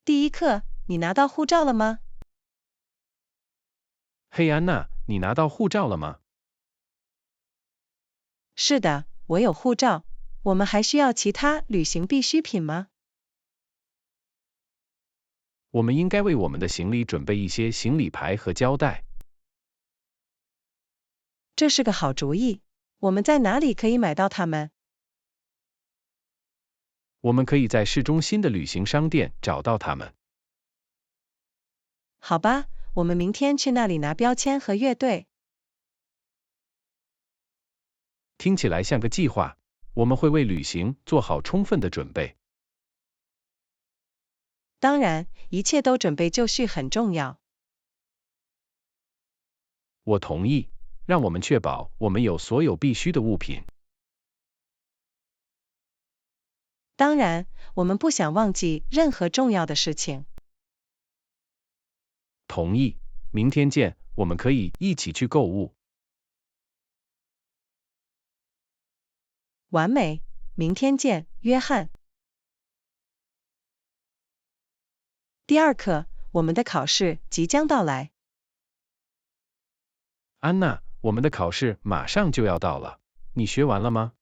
第一课，你拿到护照了吗？嘿，安娜，你拿到护照了吗？是的，我有护照。我们还需要其他旅行必需品吗？我们应该为我们的行李准备一些行李牌和胶带。这是个好主意。我们在哪里可以买到它们？我们可以在市中心的旅行商店找到它们。好吧，我们明天去那里拿标签和乐队。听起来像个计划，我们会为旅行做好充分的准备。当然，一切都准备就绪很重要。我同意，让我们确保我们有所有必需的物品。当然，我们不想忘记任何重要的事情。同意，明天见，我们可以一起去购物。完美，明天见，约翰。第二课，我们的考试即将到来。安娜，我们的考试马上就要到了，你学完了吗？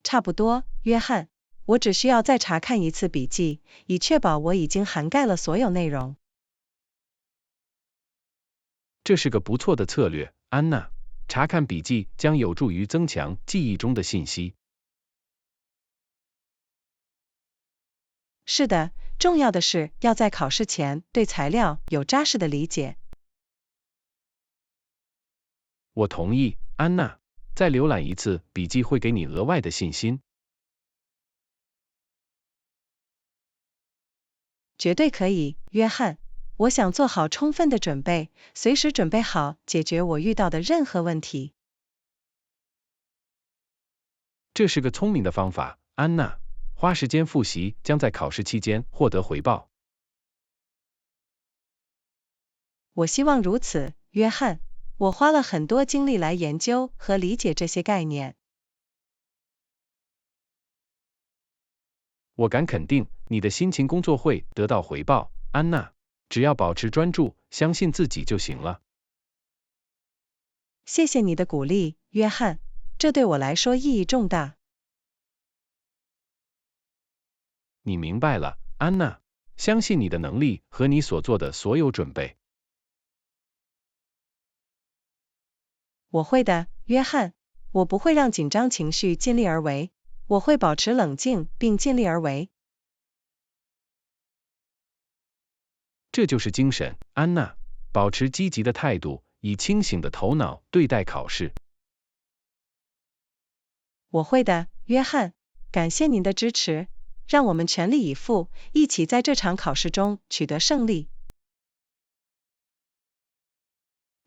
差不多，约翰。我只需要再查看一次笔记，以确保我已经涵盖了所有内容。这是个不错的策略，安娜。查看笔记将有助于增强记忆中的信息。是的，重要的是要在考试前对材料有扎实的理解。我同意，安娜。再浏览一次笔记会给你额外的信心。绝对可以，约翰。我想做好充分的准备，随时准备好解决我遇到的任何问题。这是个聪明的方法，安娜。花时间复习将在考试期间获得回报。我希望如此，约翰。我花了很多精力来研究和理解这些概念。我敢肯定，你的辛勤工作会得到回报，安娜。只要保持专注，相信自己就行了。谢谢你的鼓励，约翰。这对我来说意义重大。你明白了，安娜。相信你的能力和你所做的所有准备。我会的，约翰。我不会让紧张情绪尽力而为，我会保持冷静并尽力而为。这就是精神，安娜。保持积极的态度，以清醒的头脑对待考试。我会的，约翰。感谢您的支持，让我们全力以赴，一起在这场考试中取得胜利。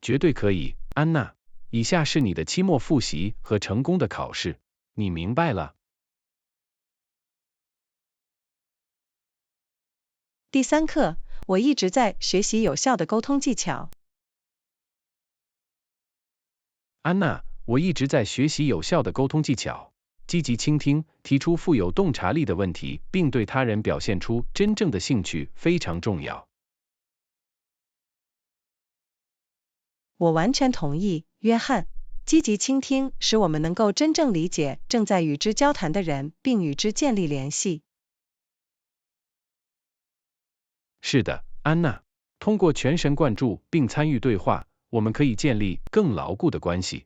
绝对可以，安娜。以下是你的期末复习和成功的考试，你明白了。第三课，我一直在学习有效的沟通技巧。安娜，我一直在学习有效的沟通技巧。积极倾听，提出富有洞察力的问题，并对他人表现出真正的兴趣非常重要。我完全同意，约翰。积极倾听使我们能够真正理解正在与之交谈的人，并与之建立联系。是的，安娜。通过全神贯注并参与对话，我们可以建立更牢固的关系。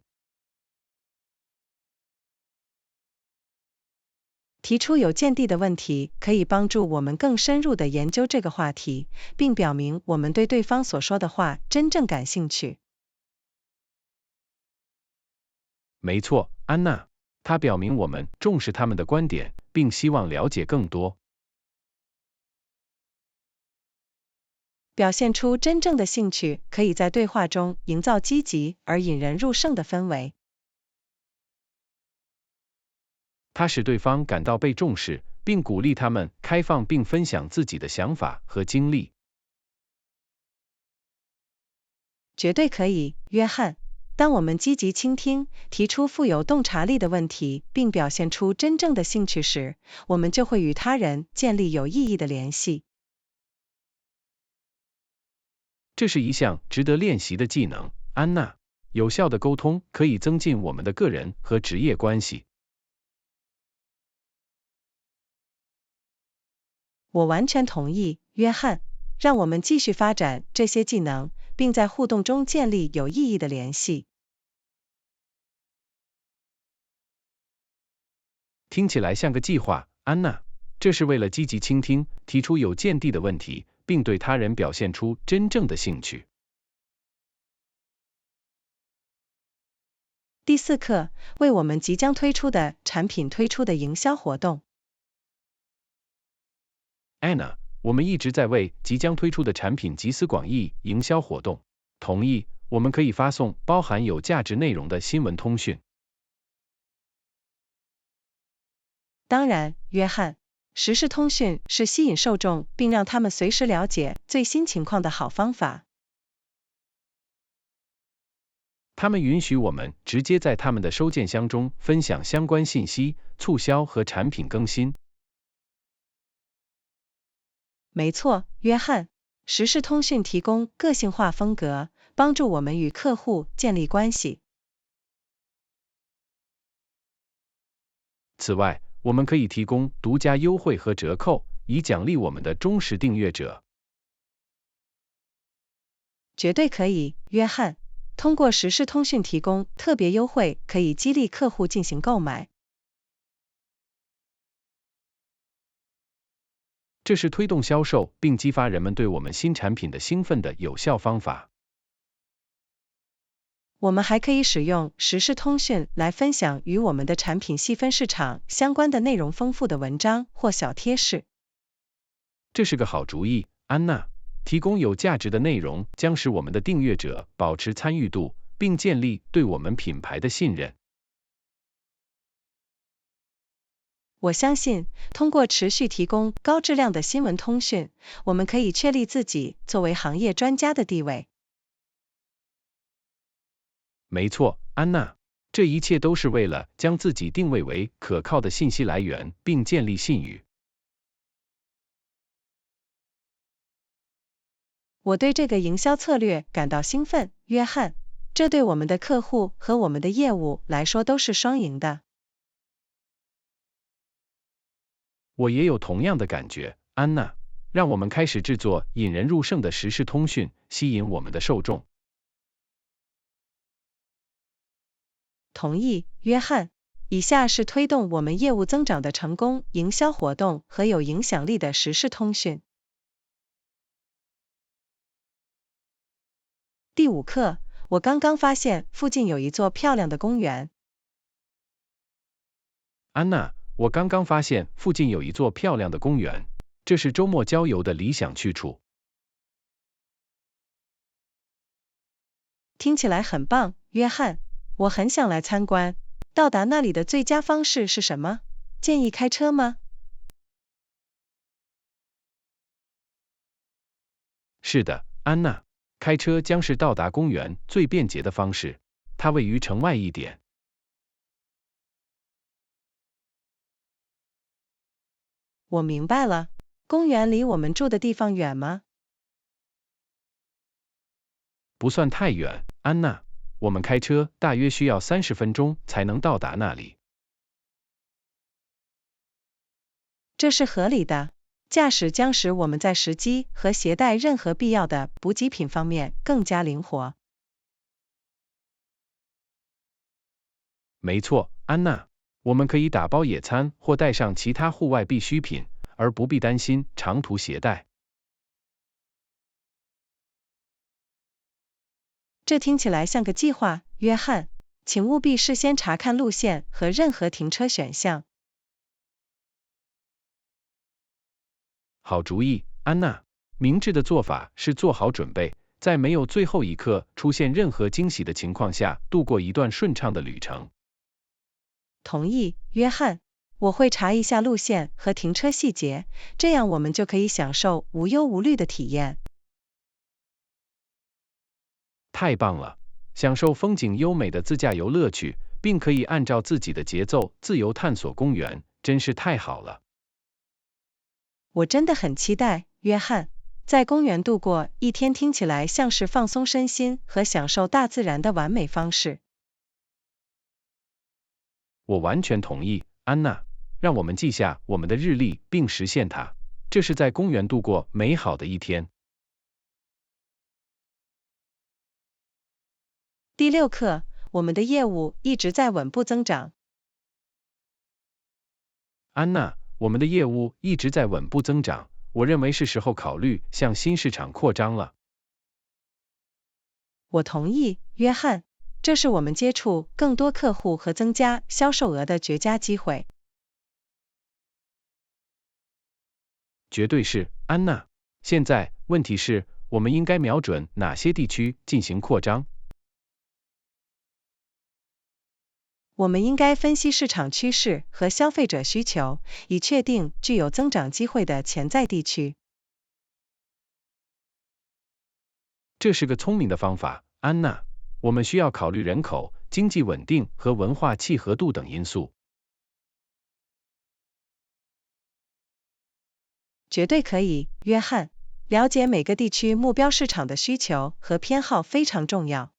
提出有见地的问题可以帮助我们更深入地研究这个话题，并表明我们对对方所说的话真正感兴趣。没错，安娜。它表明我们重视他们的观点，并希望了解更多。表现出真正的兴趣，可以在对话中营造积极而引人入胜的氛围。它使对方感到被重视，并鼓励他们开放并分享自己的想法和经历。绝对可以，约翰。当我们积极倾听，提出富有洞察力的问题，并表现出真正的兴趣时，我们就会与他人建立有意义的联系。这是一项值得练习的技能，安娜。有效的沟通可以增进我们的个人和职业关系。我完全同意，约翰。让我们继续发展这些技能，并在互动中建立有意义的联系。听起来像个计划，安娜。这是为了积极倾听，提出有见地的问题，并对他人表现出真正的兴趣。第4课，为我们即将推出的产品推出的营销活动。Anna， 我们一直在为即将推出的产品集思广益营销活动。同意，我们可以发送包含有价值内容的新闻通讯。当然，约翰，时事通讯是吸引受众并让他们随时了解最新情况的好方法。他们允许我们直接在他们的收件箱中分享相关信息、促销和产品更新。没错，约翰，时事通讯提供个性化风格，帮助我们与客户建立关系。此外，我们可以提供独家优惠和折扣，以奖励我们的忠实订阅者。绝对可以，约翰。通过时事通讯提供特别优惠，可以激励客户进行购买。这是推动销售并激发人们对我们新产品的兴奋的有效方法。我们还可以使用时事通讯来分享与我们的产品细分市场相关的内容丰富的文章或小贴士。这是个好主意，安娜。提供有价值的内容将使我们的订阅者保持参与度，并建立对我们品牌的信任。我相信，通过持续提供高质量的新闻通讯，我们可以确立自己作为行业专家的地位。没错，安娜。这一切都是为了将自己定位为可靠的信息来源，并建立信誉。我对这个营销策略感到兴奋，约翰。这对我们的客户和我们的业务来说都是双赢的。我也有同样的感觉，安娜。让我们开始制作引人入胜的时事通讯，吸引我们的受众。同意，约翰。以下是推动我们业务增长的成功营销活动和有影响力的时事通讯。第5课，我刚刚发现附近有一座漂亮的公园。安娜，我刚刚发现附近有一座漂亮的公园，这是周末郊游的理想去处。听起来很棒，约翰，我很想来参观。到达那里的最佳方式是什么？建议开车吗？是的，安娜。开车将是到达公园最便捷的方式，它位于城外一点。我明白了。公园离我们住的地方远吗？不算太远，安娜。我们开车大约需要30分钟才能到达那里。这是合理的。驾驶将使我们在时机和携带任何必要的补给品方面更加灵活。没错，安娜。我们可以打包野餐或带上其他户外必需品，而不必担心长途携带。这听起来像个计划，约翰。请务必事先查看路线和任何停车选项。好主意，安娜。明智的做法是做好准备，在没有最后一刻出现任何惊喜的情况下，度过一段顺畅的旅程。同意，约翰。我会查一下路线和停车细节，这样我们就可以享受无忧无虑的体验。太棒了！享受风景优美的自驾游乐趣，并可以按照自己的节奏自由探索公园，真是太好了。我真的很期待，约翰。在公园度过一天听起来像是放松身心和享受大自然的完美方式。我完全同意，安娜。让我们记下我们的日历并实现它。这是在公园度过美好的一天。第6课，我们的业务一直在稳步增长。安娜，我们的业务一直在稳步增长，我认为是时候考虑向新市场扩张了。我同意，约翰。这是我们接触更多客户和增加销售额的绝佳机会。绝对是，安娜。现在，问题是，我们应该瞄准哪些地区进行扩张？我们应该分析市场趋势和消费者需求，以确定具有增长机会的潜在地区。这是个聪明的方法，安娜。我们需要考虑人口、经济稳定和文化契合度等因素。绝对可以，约翰。了解每个地区目标市场的需求和偏好非常重要。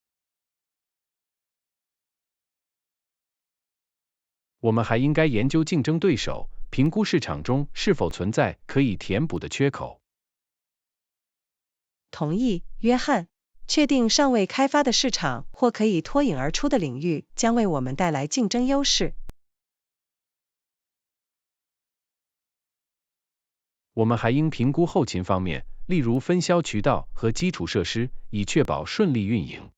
我们还应该研究竞争对手，评估市场中是否存在可以填补的缺口。同意，约翰。确定尚未开发的市场或可以脱颖而出的领域，将为我们带来竞争优势。我们还应评估后勤方面，例如分销渠道和基础设施，以确保顺利运营。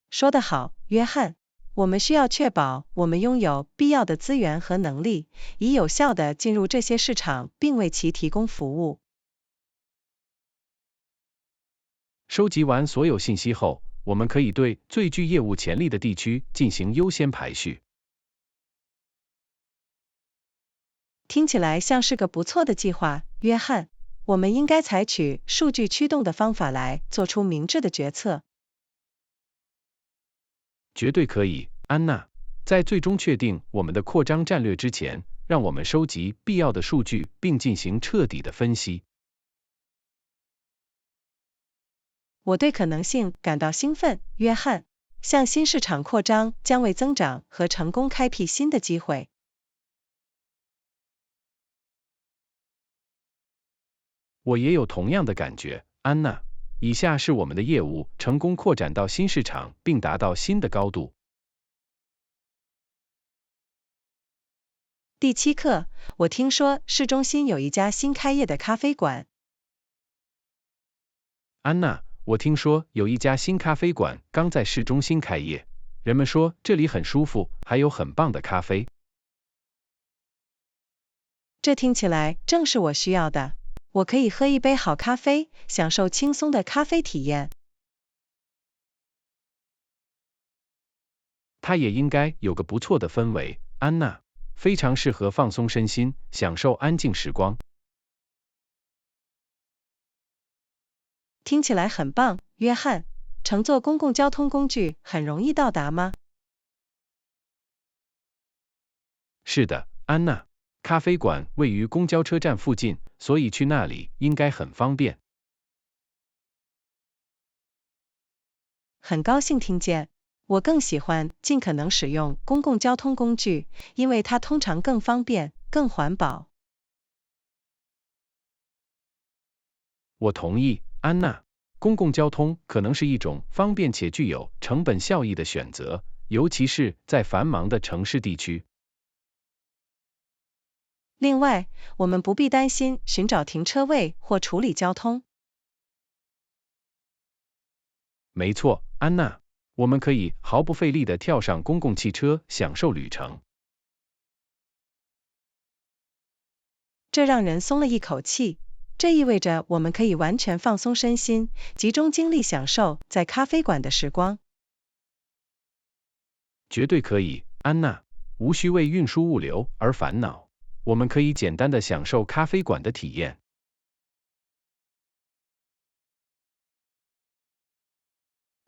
说得好，约翰。我们需要确保我们拥有必要的资源和能力，以有效地进入这些市场并为其提供服务。收集完所有信息后，我们可以对最具业务潜力的地区进行优先排序。听起来像是个不错的计划，约翰。我们应该采取数据驱动的方法来做出明智的决策。绝对可以，安娜。在最终确定我们的扩张战略之前，让我们收集必要的数据并进行彻底的分析。我对可能性感到兴奋，约翰。向新市场扩张将为增长和成功开辟新的机会。我也有同样的感觉，安娜。以下是我们的业务成功扩展到新市场并达到新的高度。第7课，我听说市中心有一家新开业的咖啡馆。安娜，我听说有一家新咖啡馆刚在市中心开业，人们说这里很舒服，还有很棒的咖啡。这听起来正是我需要的。我可以喝一杯好咖啡，享受轻松的咖啡体验。它也应该有个不错的氛围，安娜。非常适合放松身心，享受安静时光。听起来很棒，约翰。乘坐公共交通工具很容易到达吗？是的，安娜。咖啡馆位于公交车站附近，所以去那里应该很方便。很高兴听见。我更喜欢尽可能使用公共交通工具，因为它通常更方便、更环保。我同意，安娜。公共交通可能是一种方便且具有成本效益的选择，尤其是在繁忙的城市地区。另外，我们不必担心寻找停车位或处理交通。没错，安娜。我们可以毫不费力地跳上公共汽车，享受旅程。这让人松了一口气。这意味着我们可以完全放松身心，集中精力享受在咖啡馆的时光。绝对可以，安娜。无需为运输物流而烦恼。我们可以简单地享受咖啡馆的体验。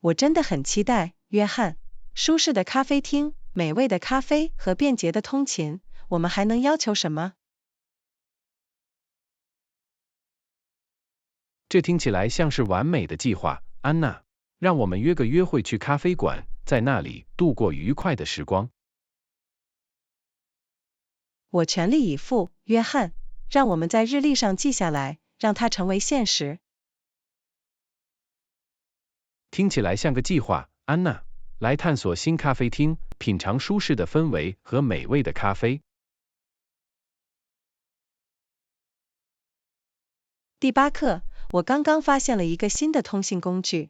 我真的很期待，约翰。舒适的咖啡厅，美味的咖啡和便捷的通勤，我们还能要求什么？这听起来像是完美的计划，安娜。让我们约个约会去咖啡馆，在那里度过愉快的时光。我全力以赴，约翰。让我们在日历上记下来，让它成为现实。听起来像个计划，安娜。来探索新咖啡厅，品尝舒适的氛围和美味的咖啡。第8课，我刚刚发现了一个新的通信工具。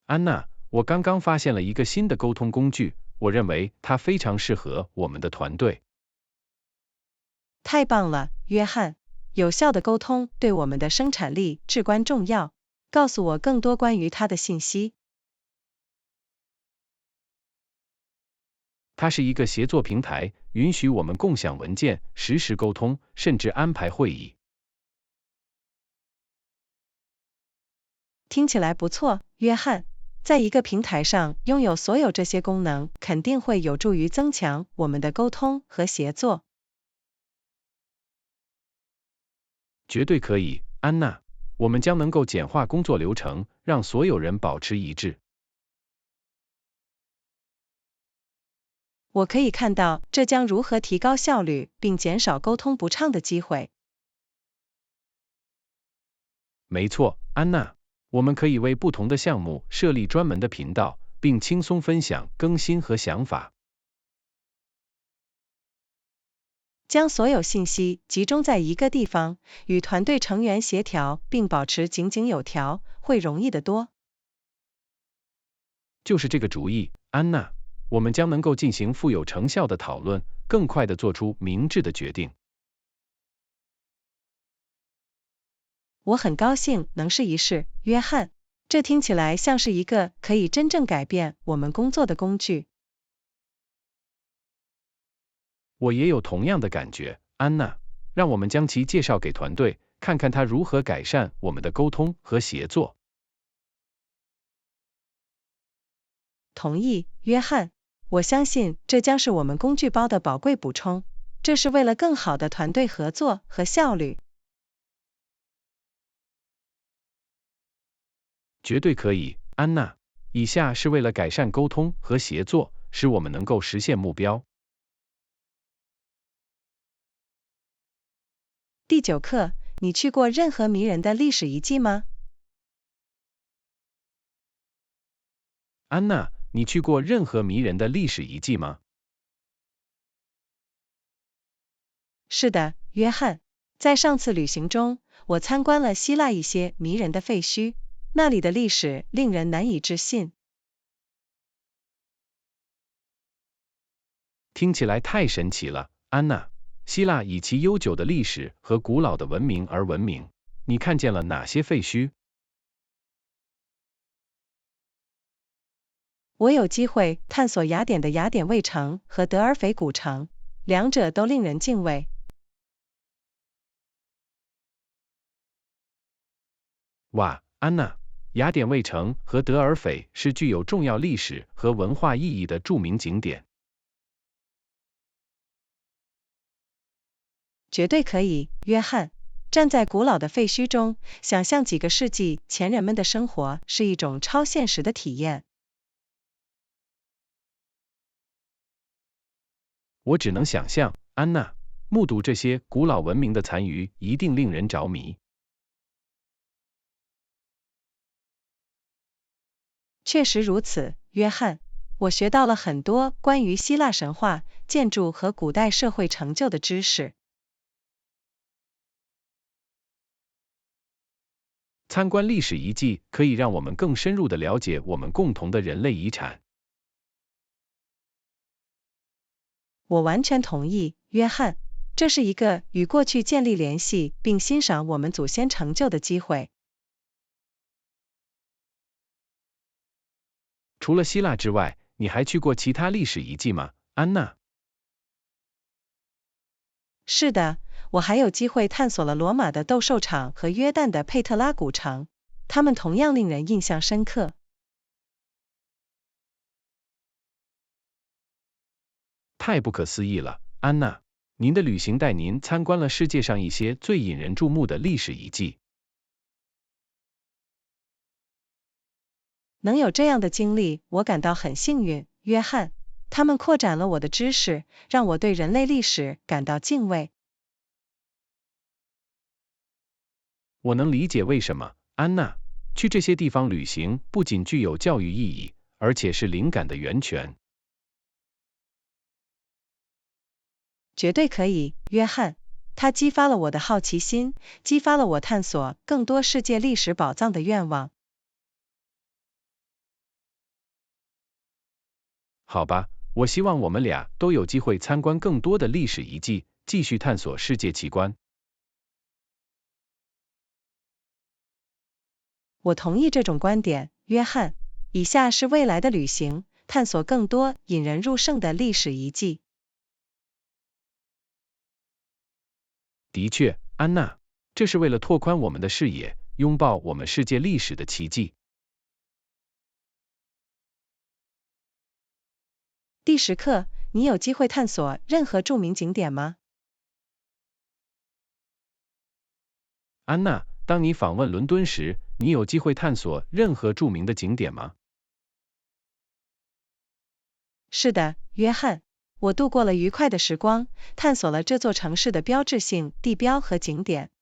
安娜，我刚刚发现了一个新的沟通工具，我认为它非常适合我们的团队。太棒了，约翰！有效的沟通对我们的生产力至关重要。告诉我更多关于它的信息。它是一个协作平台，允许我们共享文件、实时沟通，甚至安排会议。听起来不错，约翰。在一个平台上拥有所有这些功能，肯定会有助于增强我们的沟通和协作。绝对可以，安娜。我们将能够简化工作流程，让所有人保持一致。我可以看到这将如何提高效率，并减少沟通不畅的机会。没错，安娜。我们可以为不同的项目设立专门的频道，并轻松分享更新和想法。将所有信息集中在一个地方，与团队成员协调并保持井井有条，会容易得多。就是这个主意，安娜。我们将能够进行富有成效的讨论，更快地做出明智的决定。我很高兴能试一试，约翰。这听起来像是一个可以真正改变我们工作的工具。我也有同样的感觉，安娜。让我们将其介绍给团队，看看它如何改善我们的沟通和协作。同意，约翰。我相信这将是我们工具包的宝贵补充，这是为了更好的团队合作和效率。绝对可以，安娜。以下是为了改善沟通和协作，使我们能够实现目标。第9课，你去过任何迷人的历史遗迹吗？安娜，你去过任何迷人的历史遗迹吗？是的，约翰。在上次旅行中，我参观了希腊一些迷人的废墟，那里的历史令人难以置信。听起来太神奇了，安娜。希腊以其悠久的历史和古老的文明而闻名。你看见了哪些废墟？我有机会探索雅典的雅典卫城和德尔斐古城，两者都令人敬畏。哇，安娜，雅典卫城和德尔斐是具有重要历史和文化意义的著名景点。绝对可以，约翰。站在古老的废墟中，想象几个世纪前人们的生活是一种超现实的体验。我只能想象，安娜。目睹这些古老文明的残余一定令人着迷。确实如此，约翰。我学到了很多关于希腊神话、建筑和古代社会成就的知识。参观历史遗迹可以让我们更深入地了解我们共同的人类遗产。我完全同意，约翰。这是一个与过去建立联系并欣赏我们祖先成就的机会。除了希腊之外，你还去过其他历史遗迹吗，安娜？是的，我还有机会探索了罗马的斗兽场和约旦的佩特拉古城。它们同样令人印象深刻。太不可思议了，安娜，您的旅行带您参观了世界上一些最引人注目的历史遗迹。能有这样的经历，我感到很幸运，约翰。他们扩展了我的知识，让我对人类历史感到敬畏。我能理解为什么，安娜，去这些地方旅行不仅具有教育意义，而且是灵感的源泉。绝对可以，约翰。它激发了我的好奇心，激发了我探索更多世界历史宝藏的愿望。好吧，我希望我们俩都有机会参观更多的历史遗迹，继续探索世界奇观。我同意这种观点，约翰。以下是未来的旅行，探索更多引人入胜的历史遗迹。的确，安娜，这是为了拓宽我们的视野，拥抱我们世界历史的奇迹。第10课，你有机会探索任何著名景点吗？安娜，当你访问伦敦时，你有机会探索任何著名的景点吗？是的，约翰。我度过了愉快的时光，探索了这座城市的标志性地标和景点。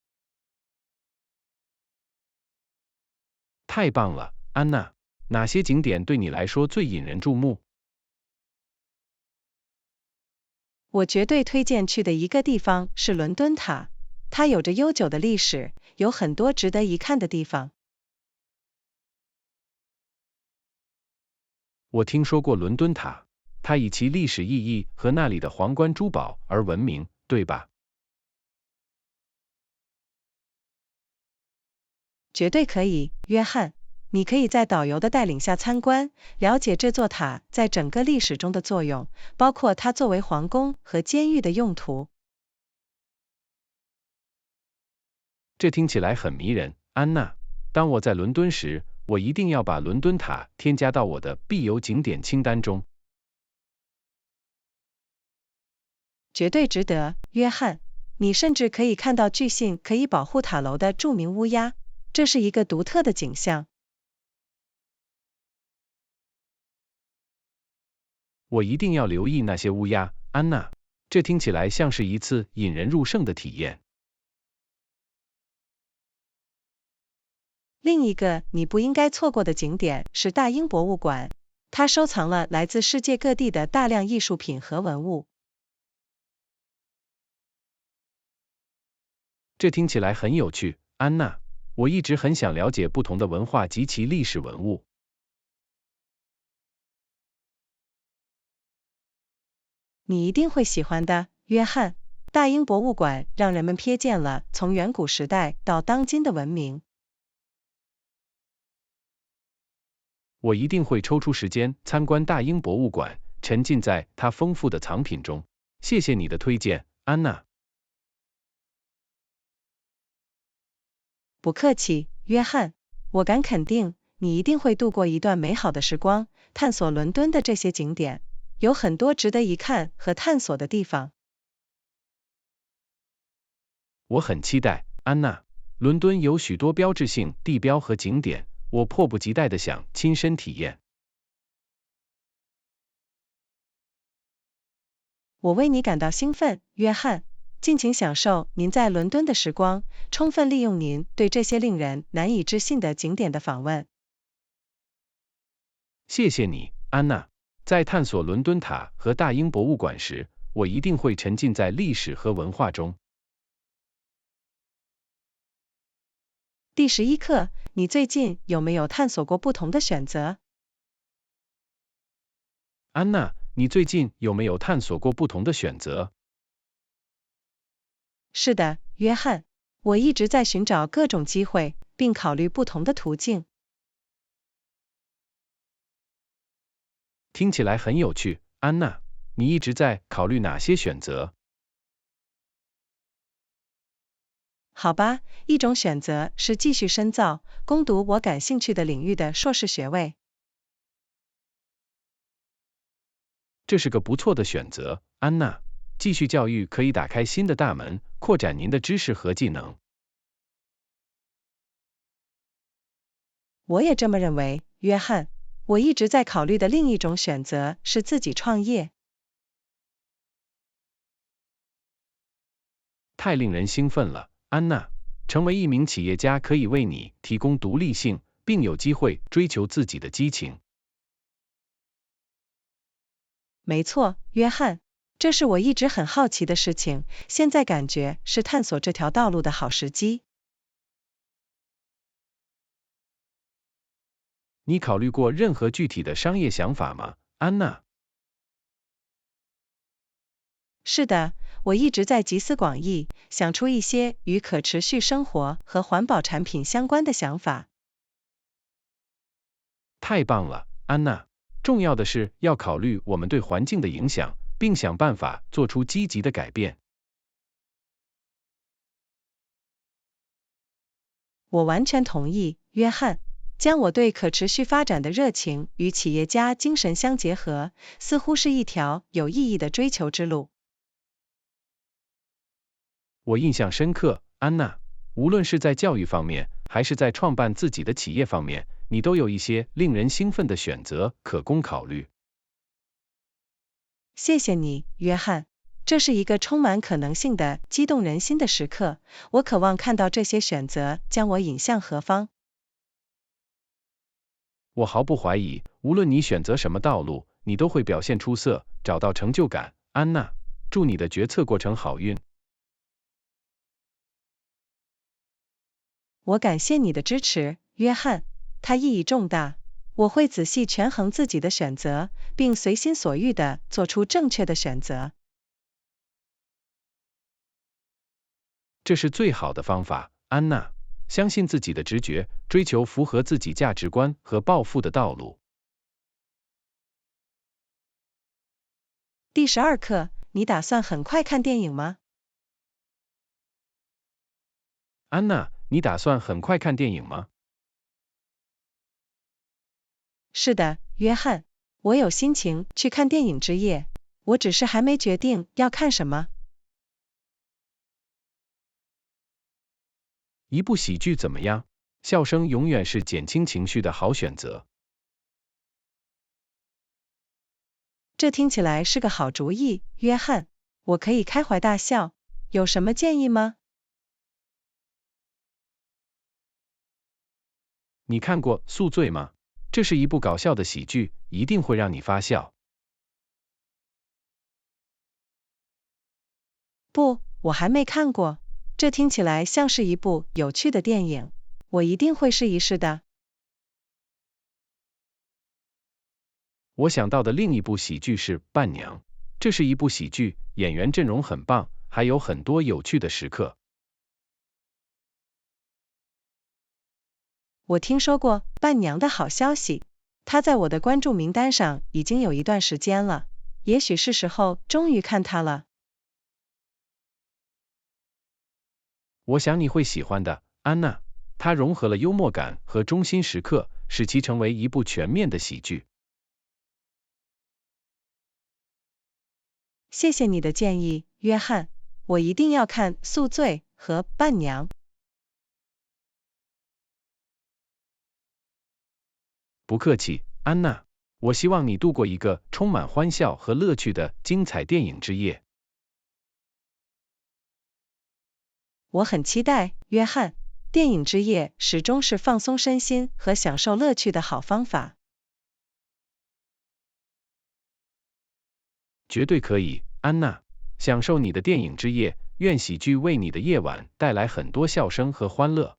太棒了，安娜，哪些景点对你来说最引人注目？我绝对推荐去的一个地方是伦敦塔，它有着悠久的历史，有很多值得一看的地方。我听说过伦敦塔，它以其历史意义和那里的皇冠珠宝而闻名，对吧？绝对可以，约翰。你可以在导游的带领下参观，了解这座塔在整个历史中的作用，包括它作为皇宫和监狱的用途。这听起来很迷人，安娜。当我在伦敦时，我一定要把伦敦塔添加到我的必游景点清单中。绝对值得，约翰。你甚至可以看到据信可以保护塔楼的著名乌鸦，这是一个独特的景象。我一定要留意那些乌鸦，安娜。这听起来像是一次引人入胜的体验。另一个你不应该错过的景点是大英博物馆，它收藏了来自世界各地的大量艺术品和文物。这听起来很有趣，安娜。我一直很想了解不同的文化及其历史文物。你一定会喜欢的，约翰。大英博物馆让人们瞥见了从远古时代到当今的文明。我一定会抽出时间参观大英博物馆，沉浸在它丰富的藏品中。谢谢你的推荐，安娜。不客气，约翰。我敢肯定，你一定会度过一段美好的时光，探索伦敦的这些景点，有很多值得一看和探索的地方。我很期待，安娜。伦敦有许多标志性地标和景点，我迫不及待地想亲身体验。我为你感到兴奋，约翰。尽情享受您在伦敦的时光，充分利用您对这些令人难以置信的景点的访问。谢谢你，安娜。在探索伦敦塔和大英博物馆时，我一定会沉浸在历史和文化中。第11课，你最近有没有探索过不同的选择？安娜，你最近有没有探索过不同的选择？是的，约翰。我一直在寻找各种机会，并考虑不同的途径。听起来很有趣，安娜。你一直在考虑哪些选择？好吧，一种选择是继续深造，攻读我感兴趣的领域的硕士学位。这是个不错的选择，安娜。继续教育可以打开新的大门，扩展您的知识和技能。我也这么认为，约翰。我一直在考虑的另一种选择是自己创业。太令人兴奋了，安娜。成为一名企业家可以为你提供独立性，并有机会追求自己的激情。没错，约翰，这是我一直很好奇的事情，现在感觉是探索这条道路的好时机。你考虑过任何具体的商业想法吗，安娜？是的，我一直在集思广益，想出一些与可持续生活和环保产品相关的想法。太棒了，安娜。重要的是要考虑我们对环境的影响，并想办法做出积极的改变。我完全同意，约翰。将我对可持续发展的热情与企业家精神相结合，似乎是一条有意义的追求之路。我印象深刻，安娜。无论是在教育方面，还是在创办自己的企业方面，你都有一些令人兴奋的选择可供考虑。谢谢你，约翰。这是一个充满可能性的、激动人心的时刻，我渴望看到这些选择将我引向何方。我毫不怀疑，无论你选择什么道路，你都会表现出色，找到成就感，安娜。祝你的决策过程好运。我感谢你的支持，约翰，它意义重大。我会仔细权衡自己的选择，并随心所欲地做出正确的选择。这是最好的方法，安娜。相信自己的直觉，追求符合自己价值观和抱负的道路。第12课，你打算很快看电影吗？安娜，你打算很快看电影吗？是的，约翰，我有心情去看电影之夜，我只是还没决定要看什么。一部喜剧怎么样？笑声永远是减轻情绪的好选择。这听起来是个好主意，约翰，我可以开怀大笑。有什么建议吗？你看过《宿醉》吗？这是一部搞笑的喜剧，一定会让你发笑。不，我还没看过。这听起来像是一部有趣的电影，我一定会试一试的。我想到的另一部喜剧是《伴娘》，这是一部喜剧，演员阵容很棒，还有很多有趣的时刻。我听说过伴娘的好消息，她在我的关注名单上已经有一段时间了，也许是时候终于看她了。我想你会喜欢的，安娜。它融合了幽默感和中心时刻，使其成为一部全面的喜剧。谢谢你的建议，约翰，我一定要看《宿醉》和《伴娘》。不客气，安娜。我希望你度过一个充满欢笑和乐趣的精彩电影之夜。我很期待，约翰。电影之夜始终是放松身心和享受乐趣的好方法。绝对可以，安娜。享受你的电影之夜，愿喜剧为你的夜晚带来很多笑声和欢乐。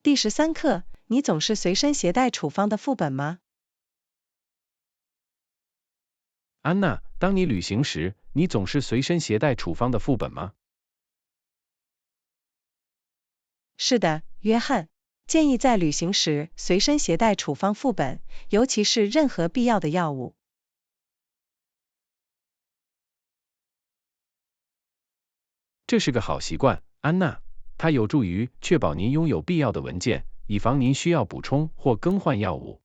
第13课，你总是随身携带处方的副本吗？安娜，当你旅行时，你总是随身携带处方的副本吗？是的，约翰。建议在旅行时随身携带处方副本，尤其是任何必要的药物。这是个好习惯，安娜，它有助于确保您拥有必要的文件，以防您需要补充或更换药物。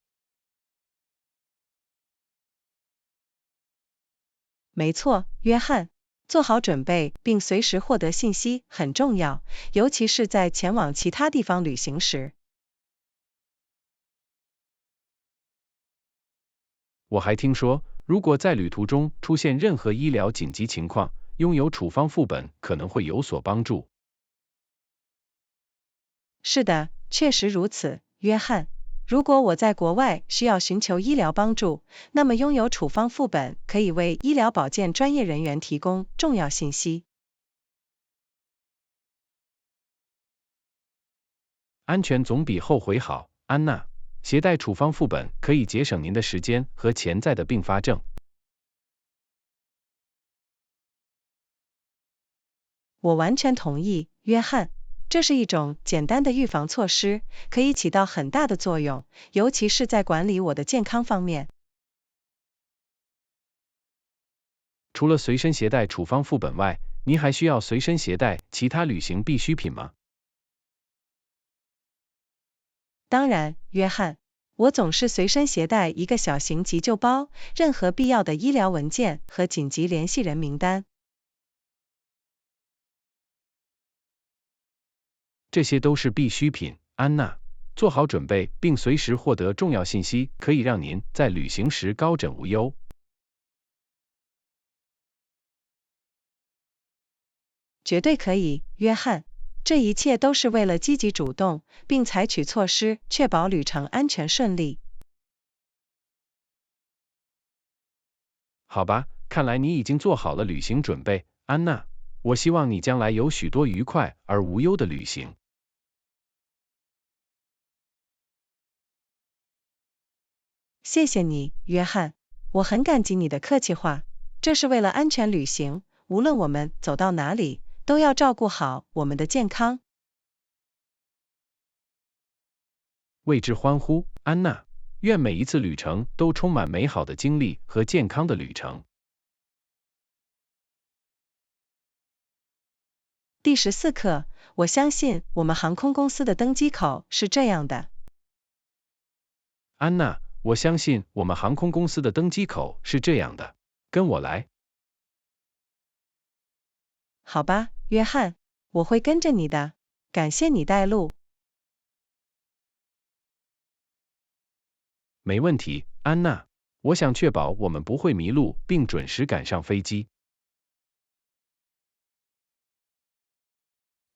没错，约翰，做好准备并随时获得信息很重要，尤其是在前往其他地方旅行时。我还听说，如果在旅途中出现任何医疗紧急情况，拥有处方副本可能会有所帮助。是的，确实如此，约翰。如果我在国外需要寻求医疗帮助，那么拥有处方副本可以为医疗保健专业人员提供重要信息。安全总比后悔好，安娜。携带处方副本可以节省您的时间和潜在的并发症。我完全同意，约翰。这是一种简单的预防措施，可以起到很大的作用，尤其是在管理我的健康方面。除了随身携带处方副本外，您还需要随身携带其他旅行必需品吗？当然，约翰，我总是随身携带一个小型急救包，任何必要的医疗文件和紧急联系人名单。这些都是必需品，安娜。做好准备并随时获得重要信息，可以让您在旅行时高枕无忧。绝对可以，约翰。这一切都是为了积极主动，并采取措施，确保旅程安全顺利。好吧，看来你已经做好了旅行准备，安娜。我希望你将来有许多愉快而无忧的旅行。谢谢你，约翰。我很感激你的客气话。这是为了安全旅行，无论我们走到哪里，都要照顾好我们的健康。为之欢呼，安娜。愿每一次旅程都充满美好的经历和健康的旅程。第14课，我相信我们航空公司的登机口是这样的。安娜，我相信我们航空公司的登机口是这样的。跟我来。好吧，约翰，我会跟着你的。感谢你带路。没问题，安娜。我想确保我们不会迷路并准时赶上飞机。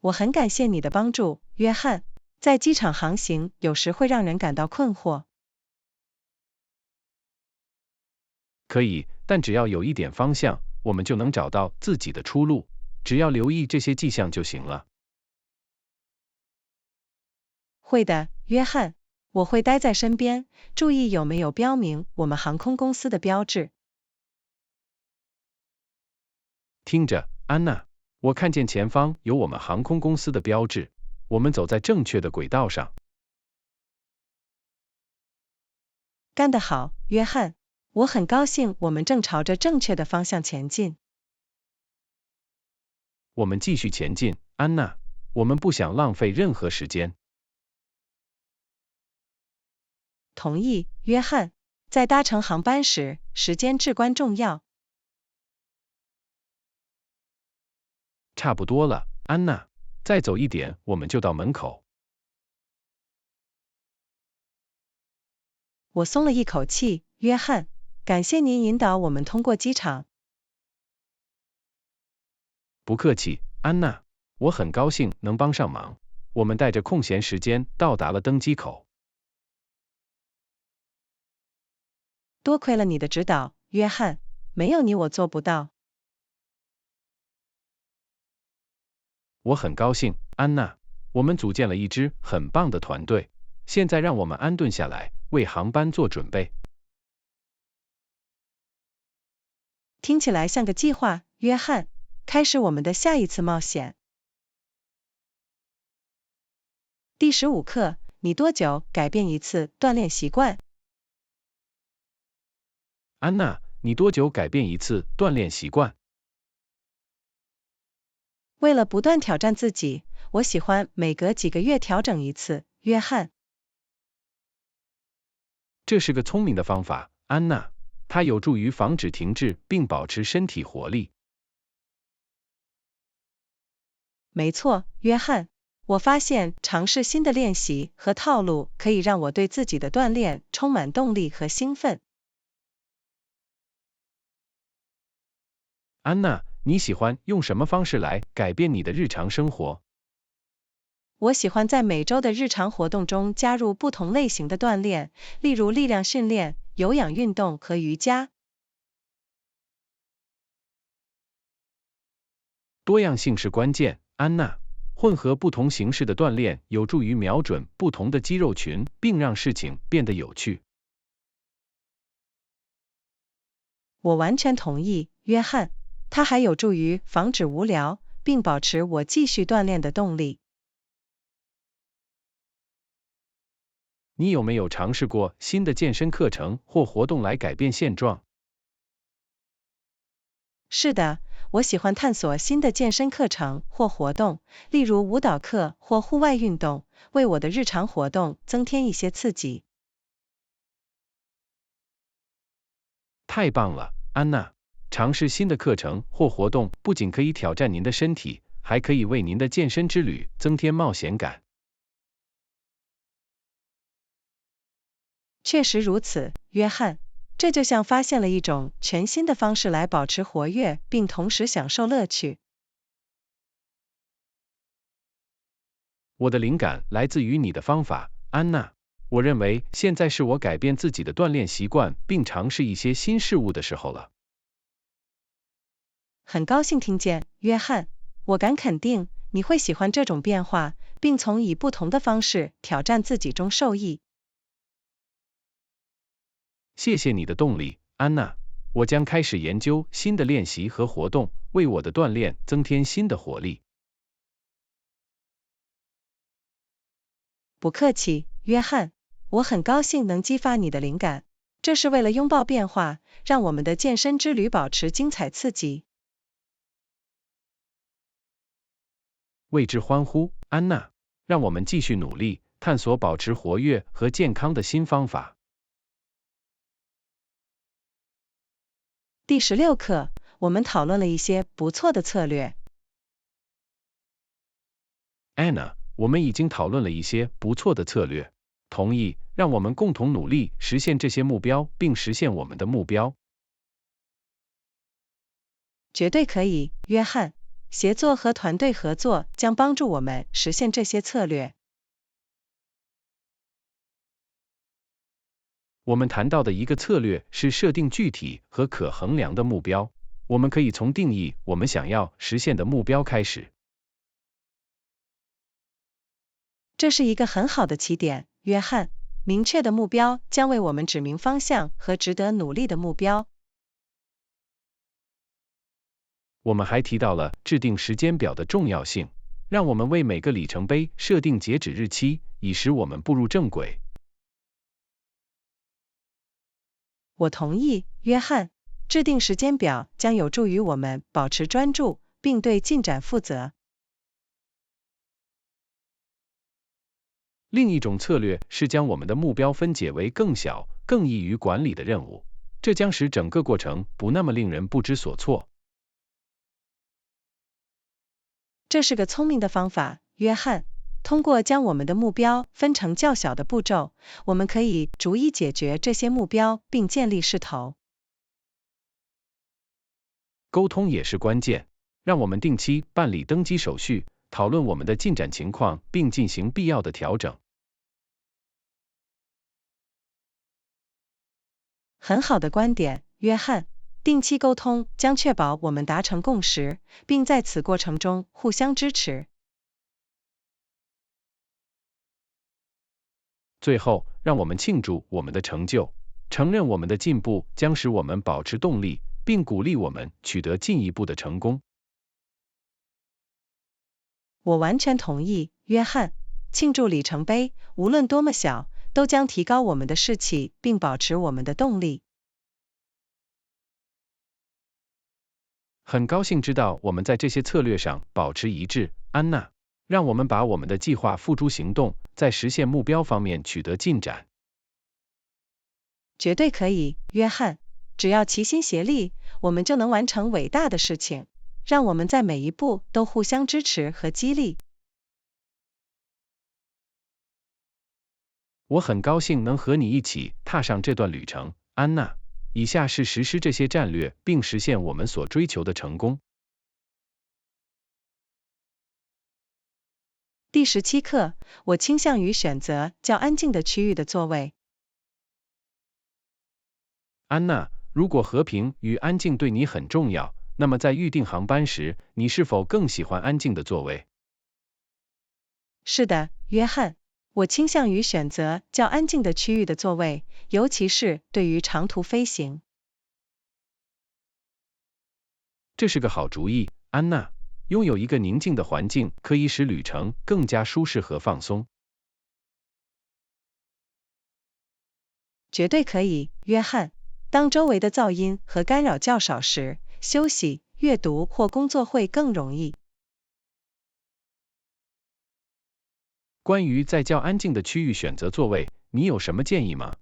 我很感谢你的帮助，约翰。在机场航行有时会让人感到困惑。可以，但只要有一点方向，我们就能找到自己的出路。只要留意这些迹象就行了。会的，约翰。我会待在身边，注意有没有标明我们航空公司的标志。听着，安娜，我看见前方有我们航空公司的标志，我们走在正确的轨道上。干得好，约翰。我很高兴我们正朝着正确的方向前进。我们继续前进，安娜。我们不想浪费任何时间。同意，约翰。在搭乘航班时，时间至关重要。差不多了，安娜。再走一点，我们就到门口。我松了一口气，约翰。感谢您引导我们通过机场。不客气，安娜。我很高兴能帮上忙。我们带着空闲时间到达了登机口。多亏了你的指导，约翰。没有你我做不到。我很高兴，安娜。我们组建了一支很棒的团队。现在让我们安顿下来，为航班做准备。听起来像个计划，约翰。开始我们的下一次冒险。第15课，你多久改变一次锻炼习惯？安娜，你多久改变一次锻炼习惯？为了不断挑战自己，我喜欢每隔几个月调整一次，约翰。这是个聪明的方法，安娜。它有助于防止停滞并保持身体活力。没错，约翰。我发现尝试新的练习和套路可以让我对自己的锻炼充满动力和兴奋。安娜，你喜欢用什么方式来改变你的日常生活？我喜欢在每周的日常活动中加入不同类型的锻炼，例如力量训练、有氧运动和瑜伽。多样性是关键，安娜。混合不同形式的锻炼有助于瞄准不同的肌肉群，并让事情变得有趣。我完全同意，约翰。它还有助于防止无聊，并保持我继续锻炼的动力。你有没有尝试过新的健身课程或活动来改变现状？是的，我喜欢探索新的健身课程或活动，例如舞蹈课或户外运动，为我的日常活动增添一些刺激。太棒了，安娜！尝试新的课程或活动不仅可以挑战您的身体，还可以为您的健身之旅增添冒险感。确实如此，约翰。这就像发现了一种全新的方式来保持活跃，并同时享受乐趣。我的灵感来自于你的方法，安娜。我认为现在是我改变自己的锻炼习惯，并尝试一些新事物的时候了。很高兴听见，约翰。我敢肯定，你会喜欢这种变化，并从以不同的方式挑战自己中受益。谢谢你的动力，安娜。我将开始研究新的练习和活动，为我的锻炼增添新的活力。不客气，约翰。我很高兴能激发你的灵感，这是为了拥抱变化，让我们的健身之旅保持精彩刺激。为之欢呼，安娜。让我们继续努力，探索保持活跃和健康的新方法。第16课，我们讨论了一些不错的策略。Anna， 我们已经讨论了一些不错的策略。同意，让我们共同努力实现这些目标，并实现我们的目标。绝对可以，约翰。协作和团队合作将帮助我们实现这些策略。我们谈到的一个策略是设定具体和可衡量的目标。我们可以从定义我们想要实现的目标开始。这是一个很好的起点，约翰。明确的目标将为我们指明方向和值得努力的目标。我们还提到了制定时间表的重要性，让我们为每个里程碑设定截止日期，以使我们步入正轨。我同意，约翰。制定时间表将有助于我们保持专注，并对进展负责。另一种策略是将我们的目标分解为更小、更易于管理的任务，这将使整个过程不那么令人不知所措。这是个聪明的方法，约翰。通过将我们的目标分成较小的步骤，我们可以逐一解决这些目标并建立势头。沟通也是关键，让我们定期办理登机手续，讨论我们的进展情况，并进行必要的调整。很好的观点，约翰。定期沟通将确保我们达成共识，并在此过程中互相支持。最后，让我们庆祝我们的成就，承认我们的进步将使我们保持动力，并鼓励我们取得进一步的成功。我完全同意，约翰。庆祝里程碑，无论多么小，都将提高我们的士气，并保持我们的动力。很高兴知道我们在这些策略上保持一致，安娜。让我们把我们的计划付诸行动，在实现目标方面取得进展。绝对可以，约翰。只要齐心协力，我们就能完成伟大的事情。让我们在每一步都互相支持和激励。我很高兴能和你一起踏上这段旅程，安娜。以下是实施这些战略并实现我们所追求的成功。第17课，我倾向于选择较安静的区域的座位。安娜，如果和平与安静对你很重要，那么在预定航班时，你是否更喜欢安静的座位？是的，约翰，我倾向于选择较安静的区域的座位，尤其是对于长途飞行。这是个好主意，安娜。拥有一个宁静的环境可以使旅程更加舒适和放松。绝对可以，约翰。当周围的噪音和干扰较少时，休息、阅读或工作会更容易。关于在较安静的区域选择座位，你有什么建议吗？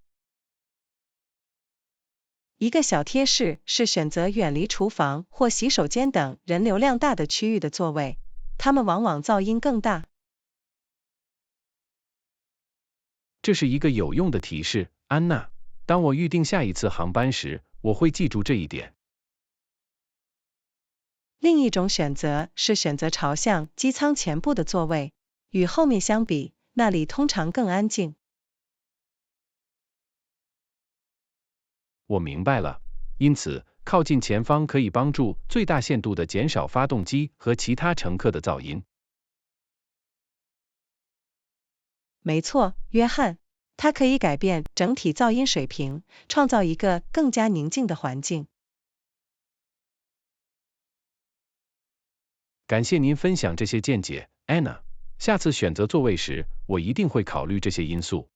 一个小贴士是选择远离厨房或洗手间等人流量大的区域的座位，它们往往噪音更大。这是一个有用的提示，安娜。当我预定下一次航班时，我会记住这一点。另一种选择是选择朝向机舱前部的座位，与后面相比，那里通常更安静。我明白了，因此靠近前方可以帮助最大限度地减少发动机和其他乘客的噪音。没错，约翰，它可以改变整体噪音水平，创造一个更加宁静的环境。感谢您分享这些见解，安娜。下次选择座位时，我一定会考虑这些因素。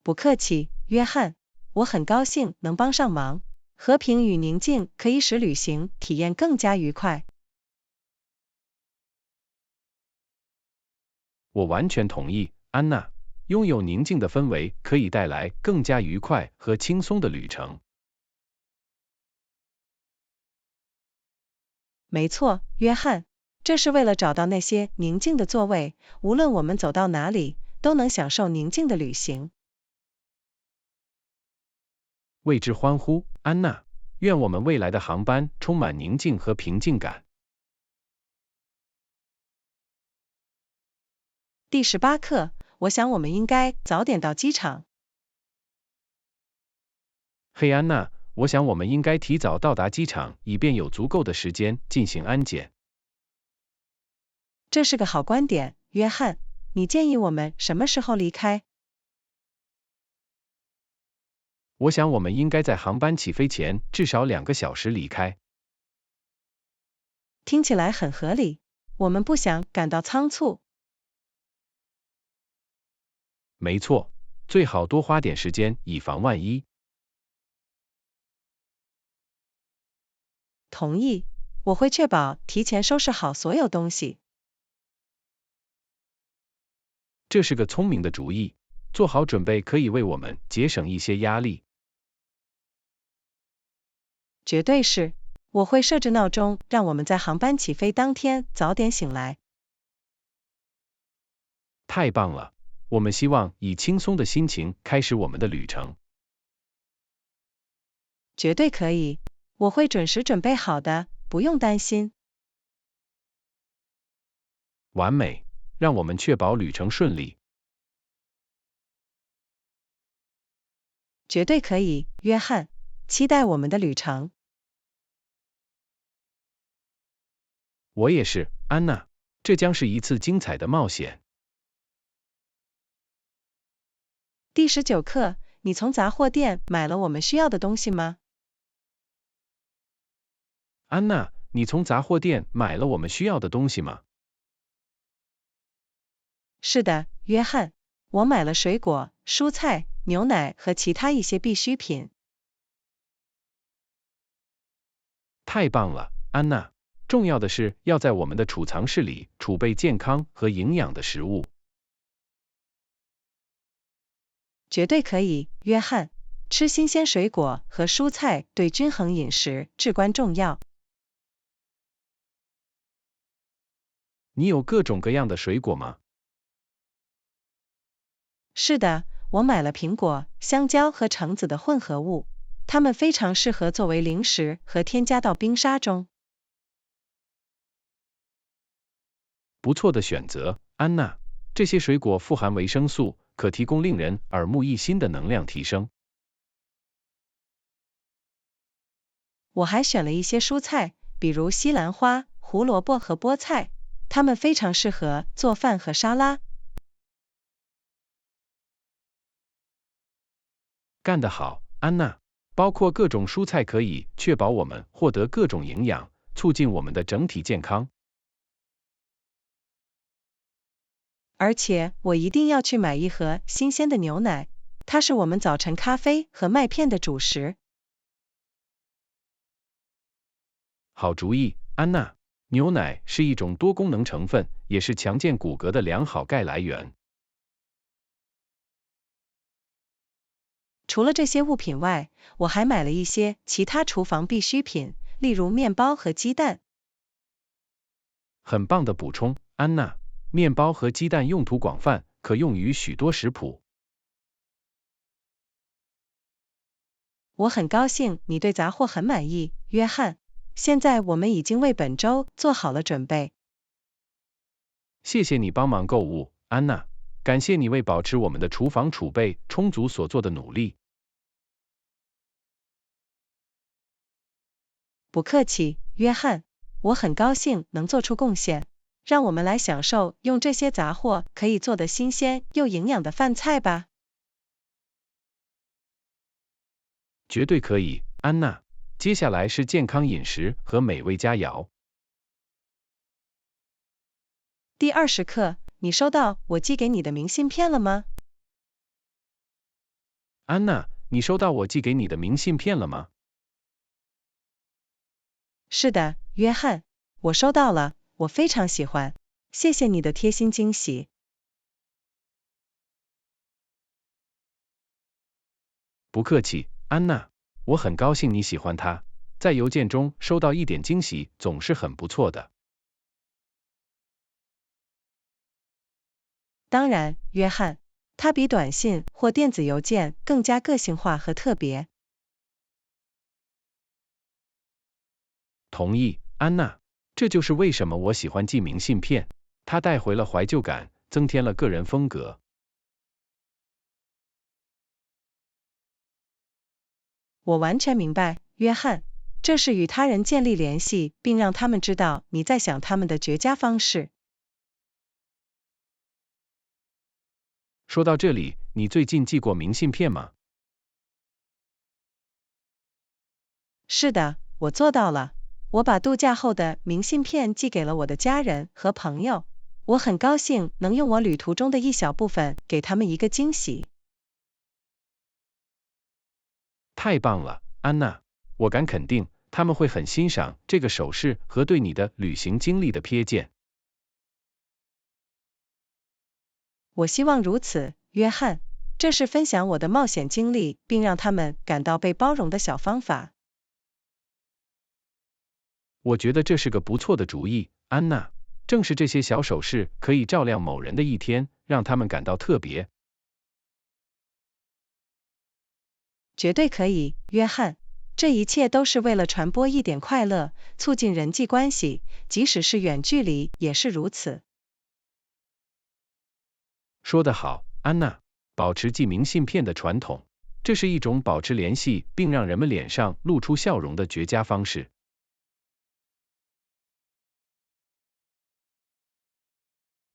不客气，约翰，我很高兴能帮上忙。和平与宁静可以使旅行体验更加愉快。我完全同意，安娜。拥有宁静的氛围可以带来更加愉快和轻松的旅程。没错，约翰，这是为了找到那些宁静的座位，无论我们走到哪里，都能享受宁静的旅行。为之欢呼，安娜。愿我们未来的航班充满宁静和平静感。第18课，我想我们应该早点到机场。嘿，安娜，我想我们应该提早到达机场，以便有足够的时间进行安检。这是个好观点，约翰。你建议我们什么时候离开？我想我们应该在航班起飞前至少2个小时离开。听起来很合理。我们不想感到仓促。没错，最好多花点时间，以防万一。同意，我会确保提前收拾好所有东西。这是个聪明的主意，做好准备可以为我们节省一些压力。绝对是，我会设置闹钟，让我们在航班起飞当天早点醒来。太棒了，我们希望以轻松的心情开始我们的旅程。绝对可以，我会准时准备好的，不用担心。完美，让我们确保旅程顺利。绝对可以，约翰，期待我们的旅程。我也是，安娜，这将是一次精彩的冒险。第19课，你从杂货店买了我们需要的东西吗？安娜，你从杂货店买了我们需要的东西吗？是的，约翰，我买了水果、蔬菜、牛奶和其他一些必需品。太棒了，安娜。重要的是要在我们的储藏室里储备健康和营养的食物。绝对可以，约翰。吃新鲜水果和蔬菜对均衡饮食至关重要。你有各种各样的水果吗？是的，我买了苹果、香蕉和橙子的混合物，它们非常适合作为零食和添加到冰沙中。不错的选择，安娜。这些水果富含维生素，可提供令人耳目一新的能量提升。我还选了一些蔬菜，比如西兰花、胡萝卜和菠菜，它们非常适合做饭和沙拉。干得好，安娜。包括各种蔬菜可以确保我们获得各种营养，促进我们的整体健康。而且我一定要去买一盒新鲜的牛奶，它是我们早晨咖啡和麦片的主食。好主意，安娜。牛奶是一种多功能成分，也是强健骨骼的良好钙来源。除了这些物品外，我还买了一些其他厨房必需品，例如面包和鸡蛋。很棒的补充，安娜。面包和鸡蛋用途广泛，可用于许多食谱。我很高兴你对杂货很满意，约翰。现在我们已经为本周做好了准备。谢谢你帮忙购物，安娜。感谢你为保持我们的厨房储备充足所做的努力。不客气，约翰。我很高兴能做出贡献。让我们来享受用这些杂货可以做的新鲜又营养的饭菜吧。绝对可以，安娜。接下来是健康饮食和美味佳肴。第20课，你收到我寄给你的明信片了吗？安娜，你收到我寄给你的明信片了吗？是的，约翰，我收到了，我非常喜欢。谢谢你的贴心惊喜。不客气，安娜。我很高兴你喜欢它。在邮件中收到一点惊喜总是很不错的。当然，约翰，它比短信或电子邮件更加个性化和特别。同意，安娜。这就是为什么我喜欢寄明信片，它带回了怀旧感，增添了个人风格。我完全明白，约翰，这是与他人建立联系，并让他们知道你在想他们的绝佳方式。说到这里，你最近寄过明信片吗？是的，我做到了。我把度假后的明信片寄给了我的家人和朋友。我很高兴能用我旅途中的一小部分给他们一个惊喜。太棒了，安娜。我敢肯定，他们会很欣赏这个手势和对你的旅行经历的瞥见。我希望如此，约翰。这是分享我的冒险经历，并让他们感到被包容的小方法。我觉得这是个不错的主意，安娜。正是这些小手势可以照亮某人的一天，让他们感到特别。绝对可以，约翰。这一切都是为了传播一点快乐，促进人际关系，即使是远距离也是如此。说得好，安娜。保持寄明信片的传统，这是一种保持联系并让人们脸上露出笑容的绝佳方式。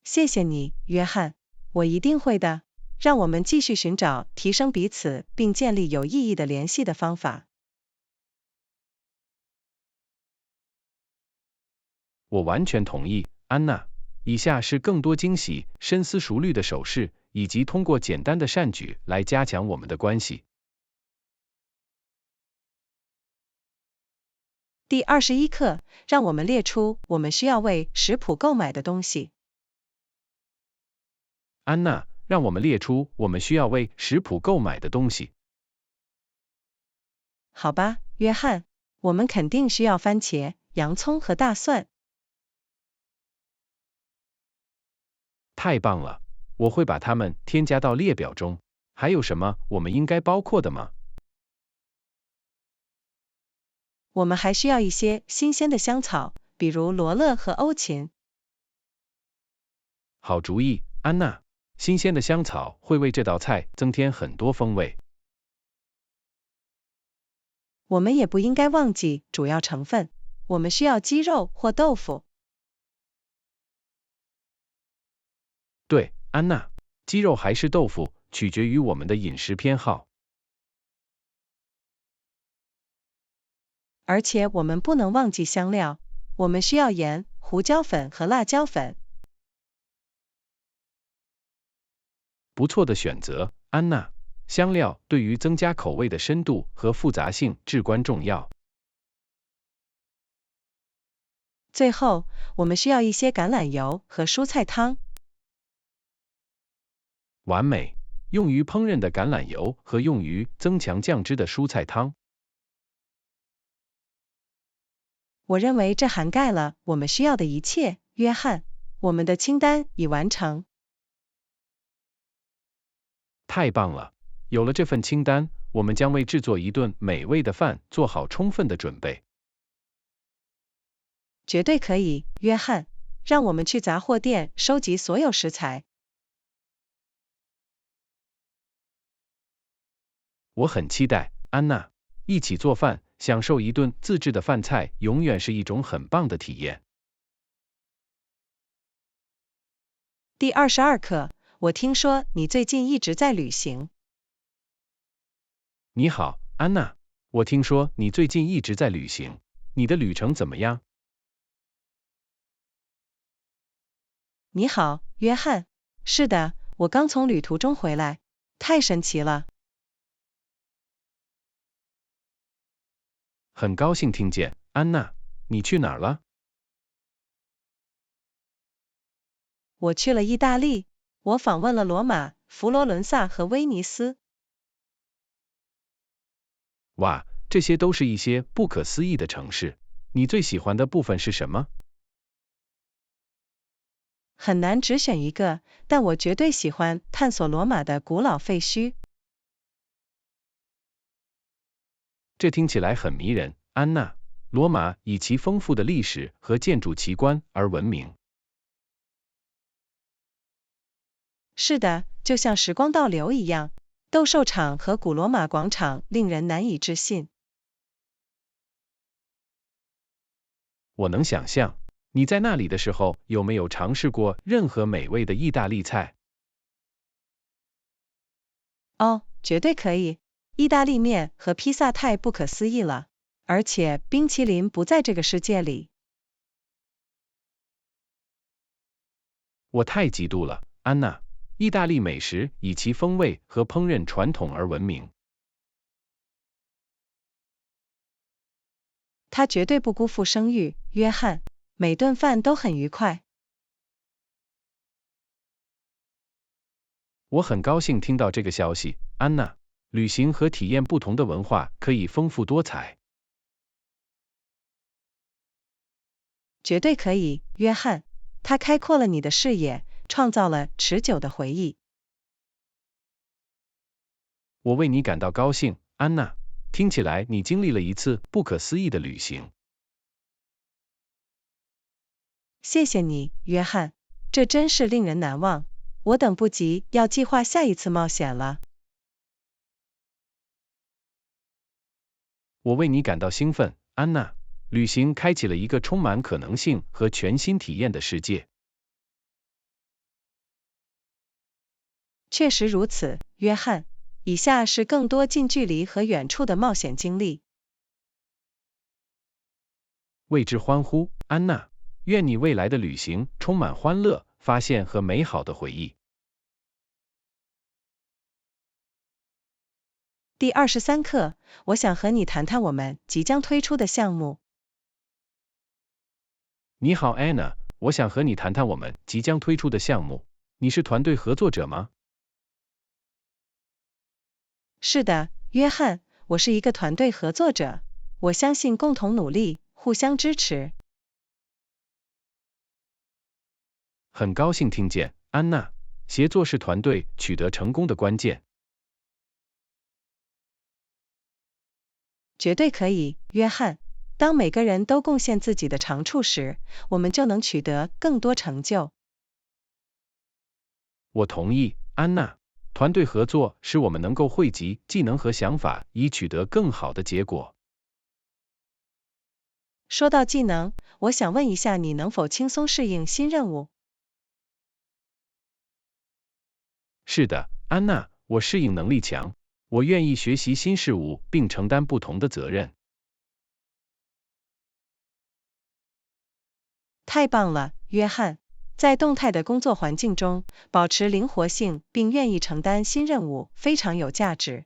谢谢你，约翰。我一定会的。让我们继续寻找提升彼此并建立有意义的联系的方法。我完全同意，安娜。以下是更多惊喜、深思熟虑的手势，以及通过简单的善举来加强我们的关系。第21课，让我们列出我们需要为食谱购买的东西。安娜，让我们列出我们需要为食谱购买的东西。好吧，约翰，我们肯定需要番茄、洋葱和大蒜。太棒了，我会把它们添加到列表中。还有什么我们应该包括的吗？我们还需要一些新鲜的香草，比如罗勒和欧芹。好主意，安娜。新鲜的香草会为这道菜增添很多风味。我们也不应该忘记主要成分，我们需要鸡肉或豆腐。对，安娜，鸡肉还是豆腐，取决于我们的饮食偏好。而且我们不能忘记香料，我们需要盐、胡椒粉和辣椒粉。不错的选择，安娜。香料对于增加口味的深度和复杂性至关重要。最后，我们需要一些橄榄油和蔬菜汤。完美，用于烹饪的橄榄油和用于增强酱汁的蔬菜汤。我认为这涵盖了我们需要的一切，约翰。我们的清单已完成。太棒了！有了这份清单，我们将为制作一顿美味的饭做好充分的准备。绝对可以，约翰。让我们去杂货店收集所有食材。我很期待，安娜。一起做饭，享受一顿自制的饭菜，永远是一种很棒的体验。第22课，我听说你最近一直在旅行。你好，安娜。我听说你最近一直在旅行，你的旅程怎么样？你好，约翰。是的，我刚从旅途中回来，太神奇了。很高兴听见，安娜。你去哪儿了？我去了意大利，我访问了罗马、佛罗伦萨和威尼斯。哇，这些都是一些不可思议的城市。你最喜欢的部分是什么？很难只选一个，但我绝对喜欢探索罗马的古老废墟。这听起来很迷人，安娜。罗马以其丰富的历史和建筑奇观而闻名。是的，就像时光倒流一样，斗兽场和古罗马广场令人难以置信。我能想象，你在那里的时候有没有尝试过任何美味的意大利菜？哦，绝对可以。意大利面和披萨太不可思议了，而且冰淇淋不在这个世界里。我太嫉妒了，安娜。意大利美食以其风味和烹饪传统而闻名。他绝对不辜负声誉，约翰。每顿饭都很愉快。我很高兴听到这个消息，安娜。旅行和体验不同的文化可以丰富多彩。绝对可以，约翰。它开阔了你的视野，创造了持久的回忆。我为你感到高兴，安娜。听起来你经历了一次不可思议的旅行。谢谢你，约翰。这真是令人难忘。我等不及要计划下一次冒险了。我为你感到兴奋，安娜。旅行开启了一个充满可能性和全新体验的世界。确实如此，约翰。以下是更多近距离和远处的冒险经历。为之欢呼，安娜。愿你未来的旅行充满欢乐、发现和美好的回忆。第23课，我想和你谈谈我们即将推出的项目。你好 Anna， 我想和你谈谈我们即将推出的项目。你是团队合作者吗？是的，约翰，我是一个团队合作者。我相信共同努力，互相支持。很高兴听见，安娜。协作是团队取得成功的关键。绝对可以，约翰。当每个人都贡献自己的长处时，我们就能取得更多成就。我同意，安娜。团队合作使我们能够汇集技能和想法，以取得更好的结果。说到技能，我想问一下，你能否轻松适应新任务？是的，安娜，我适应能力强，我愿意学习新事物并承担不同的责任。太棒了，约翰！在动态的工作环境中，保持灵活性并愿意承担新任务，非常有价值。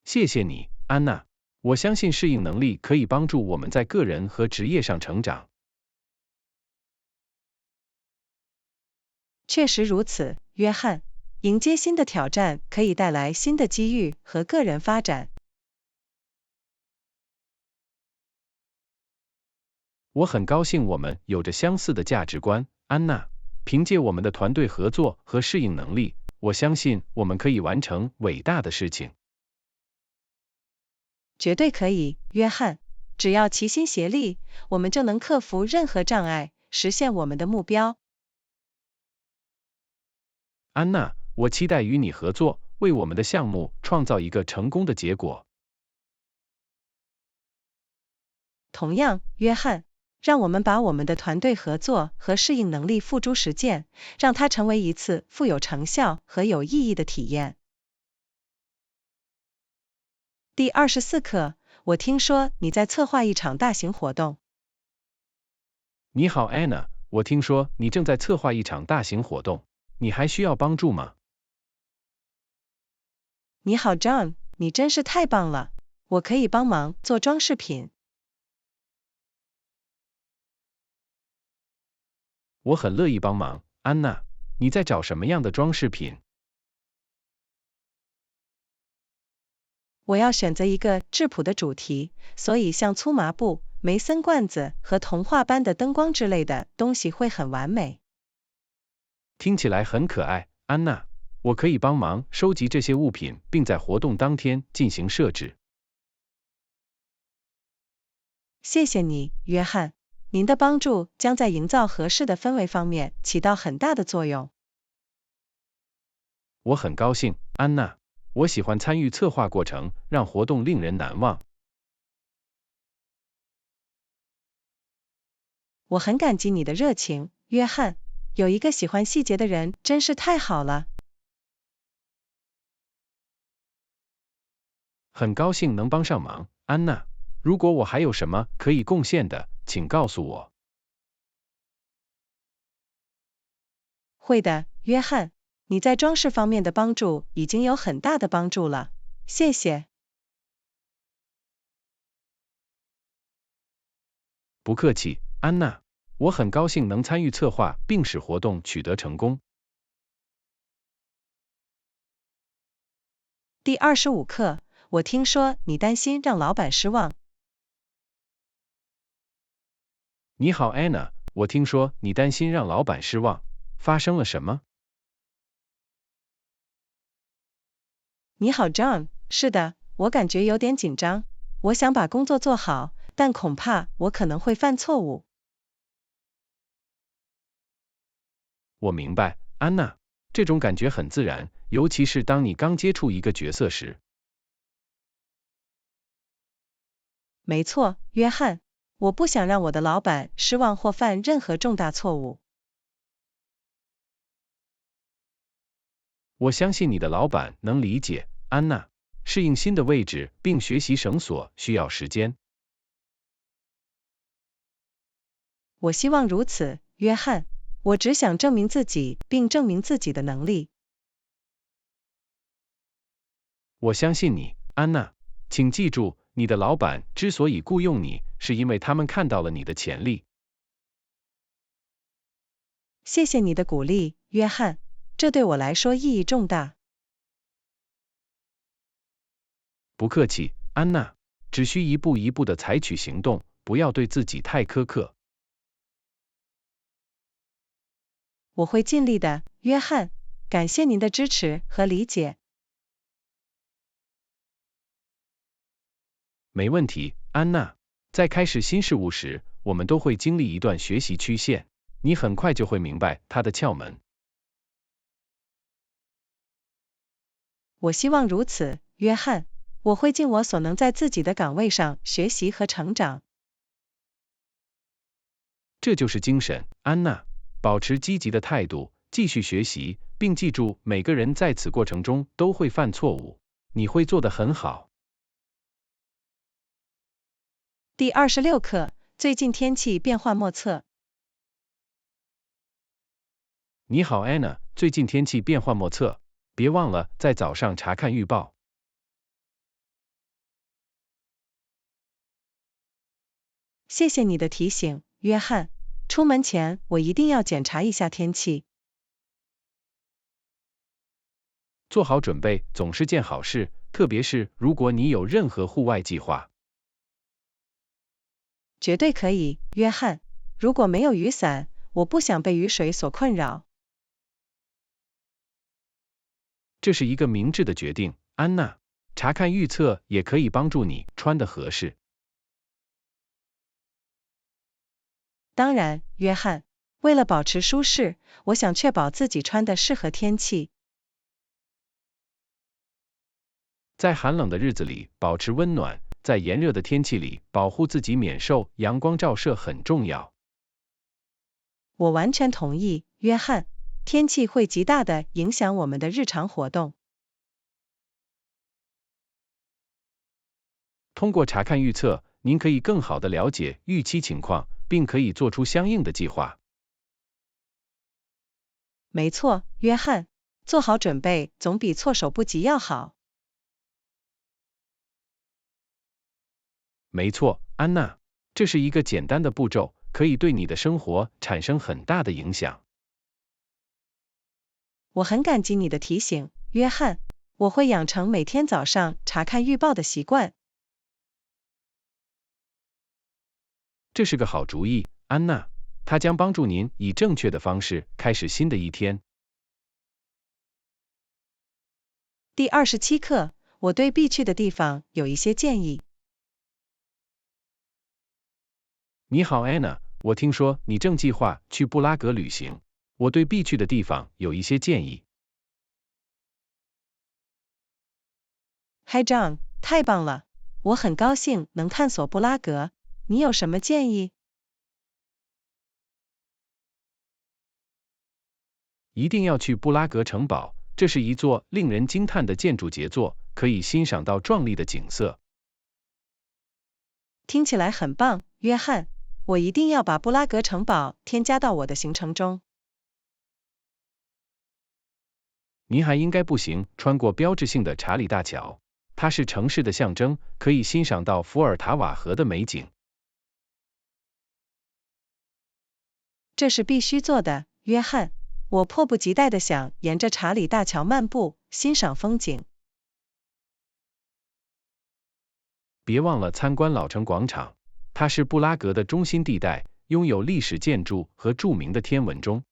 谢谢你，安娜。我相信适应能力可以帮助我们在个人和职业上成长。确实如此，约翰。迎接新的挑战可以带来新的机遇和个人发展。我很高兴我们有着相似的价值观，安娜。凭借我们的团队合作和适应能力，我相信我们可以完成伟大的事情。绝对可以，约翰。只要齐心协力，我们就能克服任何障碍，实现我们的目标。安娜，我期待与你合作，为我们的项目创造一个成功的结果。同样，约翰，让我们把我们的团队合作和适应能力付诸实践，让它成为一次富有成效和有意义的体验。第24课，我听说你在策划一场大型活动。你好 Anna， 我听说你正在策划一场大型活动，你还需要帮助吗？你好 John， 你真是太棒了，我可以帮忙做装饰品。我很乐意帮忙，安娜。你在找什么样的装饰品？我要选择一个质朴的主题，所以像粗麻布、梅森罐子和童话般的灯光之类的东西会很完美。听起来很可爱，安娜。我可以帮忙收集这些物品，并在活动当天进行设置。谢谢你，约翰。您的帮助将在营造合适的氛围方面起到很大的作用。我很高兴，安娜。我喜欢参与策划过程，让活动令人难忘。我很感激你的热情，约翰。有一个喜欢细节的人真是太好了。很高兴能帮上忙，安娜。如果我还有什么可以贡献的，请告诉我。会的，约翰。你在装饰方面的帮助已经有很大的帮助了，谢谢。不客气，安娜。我很高兴能参与策划并使活动取得成功。第25课，我听说你担心让老板失望。你好 Anna， 我听说你担心让老板失望，发生了什么？你好 John， 是的，我感觉有点紧张。我想把工作做好，但恐怕我可能会犯错误。我明白，安娜。这种感觉很自然，尤其是当你刚接触一个角色时。没错，约翰。我不想让我的老板失望或犯任何重大错误。我相信你的老板能理解，安娜。适应新的位置并学习绳索需要时间。我希望如此，约翰。我只想证明自己并证明自己的能力。我相信你，安娜。请记住，你的老板之所以雇佣你，是因为他们看到了你的潜力。谢谢你的鼓励，约翰，这对我来说意义重大。不客气，安娜，只需一步一步的采取行动，不要对自己太苛刻。我会尽力的，约翰，感谢您的支持和理解。没问题，安娜。在开始新事物时，我们都会经历一段学习曲线，你很快就会明白它的窍门。我希望如此，约翰。我会尽我所能在自己的岗位上学习和成长。这就是精神，安娜。保持积极的态度，继续学习，并记住，每个人在此过程中都会犯错误，你会做得很好。第26课，最近天气变幻莫测。你好，安娜，最近天气变幻莫测，别忘了在早上查看预报。谢谢你的提醒，约翰。出门前我一定要检查一下天气。做好准备总是件好事，特别是如果你有任何户外计划。绝对可以，约翰。如果没有雨伞，我不想被雨水所困扰。这是一个明智的决定，安娜。查看预测也可以帮助你穿得合适。当然，约翰。为了保持舒适，我想确保自己穿的适合天气。在寒冷的日子里保持温暖，在炎热的天气里保护自己免受阳光照射很重要。我完全同意，约翰。天气会极大地影响我们的日常活动。通过查看预测，您可以更好地了解预期情况，并可以做出相应的计划。没错，约翰。做好准备总比措手不及要好。没错，安娜。这是一个简单的步骤，可以对你的生活产生很大的影响。我很感激你的提醒，约翰。我会养成每天早上查看预报的习惯。这是个好主意，安娜。它将帮助您以正确的方式开始新的一天。第27课，我对必去的地方有一些建议。你好，安娜。我听说你正计划去布拉格旅行，我对必去的地方有一些建议。Hi John，太棒了！我很高兴能探索布拉格。你有什么建议？一定要去布拉格城堡，这是一座令人惊叹的建筑杰作，可以欣赏到壮丽的景色。听起来很棒，约翰。我一定要把布拉格城堡添加到我的行程中。您还应该步行穿过标志性的查理大桥，它是城市的象征，可以欣赏到伏尔塔瓦河的美景。这是必须做的，约翰。我迫不及待地想沿着查理大桥漫步，欣赏风景。别忘了参观老城广场，它是布拉格的中心地带，拥有历史建筑和著名的天文钟。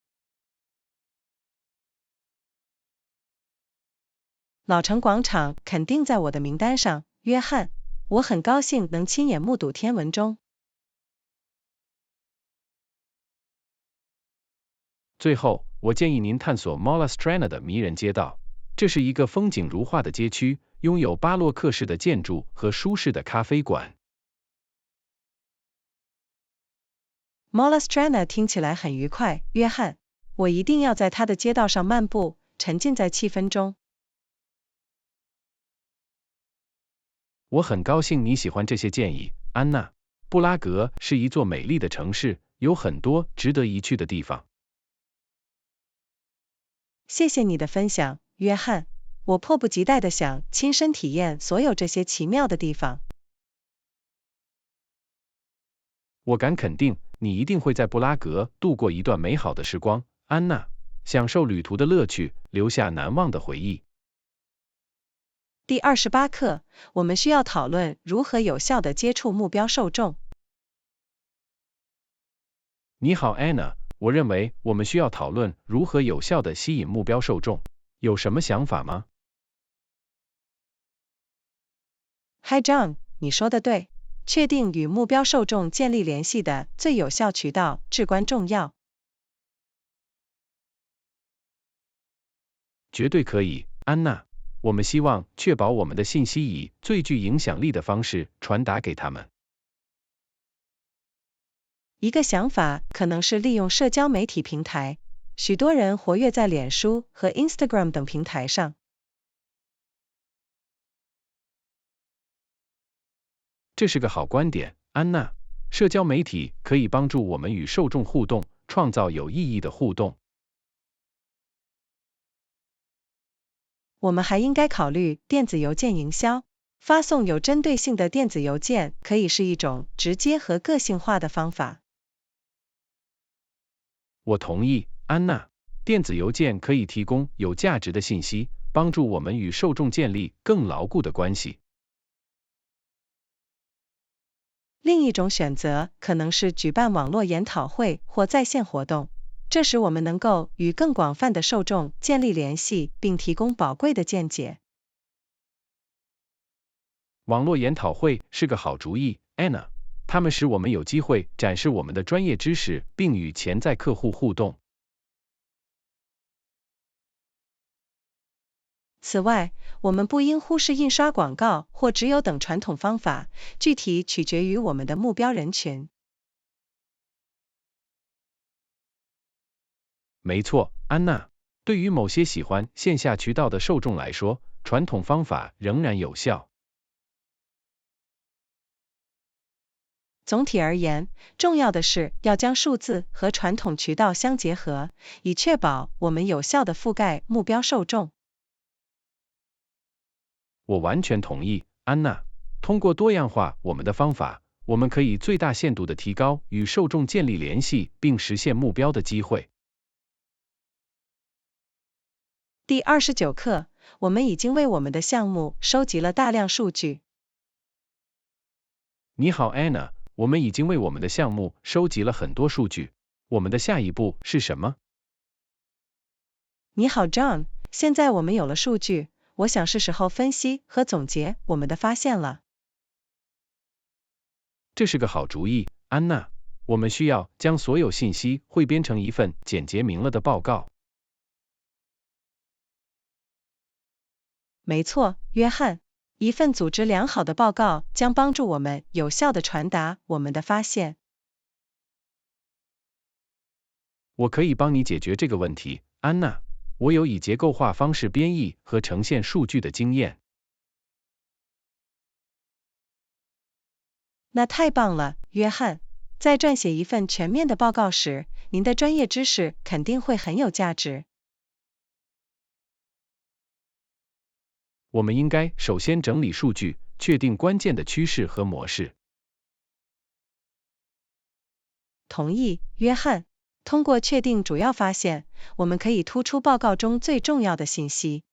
老城广场肯定在我的名单上，约翰。我很高兴能亲眼目睹天文钟。最后，我建议您探索 Mala Strana 的迷人街道，这是一个风景如画的街区，拥有巴洛克式的建筑和舒适的咖啡馆。Mala Strana 听起来很愉快，约翰。我一定要在它的街道上漫步，沉浸在气氛中。我很高兴你喜欢这些建议，安娜。布拉格是一座美丽的城市，有很多值得一去的地方。谢谢你的分享，约翰。我迫不及待地想亲身体验所有这些奇妙的地方。我敢肯定，你一定会在布拉格度过一段美好的时光，安娜，享受旅途的乐趣，留下难忘的回忆。第28课，我们需要讨论如何有效地接触目标受众。你好，安娜，我认为我们需要讨论如何有效地吸引目标受众，有什么想法吗？ Hi John， 你说的对，确定与目标受众建立联系的最有效渠道至关重要。绝对可以，安娜。我们希望确保我们的信息以最具影响力的方式传达给他们。一个想法可能是利用社交媒体平台，许多人活跃在脸书和 Instagram 等平台上。这是个好观点，安娜。社交媒体可以帮助我们与受众互动，创造有意义的互动。我们还应该考虑电子邮件营销，发送有针对性的电子邮件可以是一种直接和个性化的方法。我同意，安娜。电子邮件可以提供有价值的信息，帮助我们与受众建立更牢固的关系。另一种选择可能是举办网络研讨会或在线活动，这时我们能够与更广泛的受众建立联系，并提供宝贵的见解。网络研讨会是个好主意，安娜。它们使我们有机会展示我们的专业知识，并与潜在客户互动。此外，我们不应忽视印刷广告或直邮等传统方法，具体取决于我们的目标人群。没错，安娜。对于某些喜欢线下渠道的受众来说，传统方法仍然有效。总体而言，重要的是要将数字和传统渠道相结合，以确保我们有效地覆盖目标受众。我完全同意，安娜。通过多样化我们的方法，我们可以最大限度地提高与受众建立联系并实现目标的机会。第29课，我们已经为我们的项目收集了大量数据。你好，安娜。我们已经为我们的项目收集了很多数据。我们的下一步是什么？你好 John， 现在我们有了数据，我想是时候分析和总结我们的发现了。这是个好主意，安娜。我们需要将所有信息汇编成一份简洁明了的报告。没错，约翰。一份组织良好的报告将帮助我们有效地传达我们的发现。我可以帮你解决这个问题，安娜。我有以结构化方式编译和呈现数据的经验。那太棒了，约翰。在撰写一份全面的报告时，您的专业知识肯定会很有价值。我们应该首先整理数据，确定关键的趋势和模式。同意，约翰。通过确定主要发现，我们可以突出报告中最重要的信息。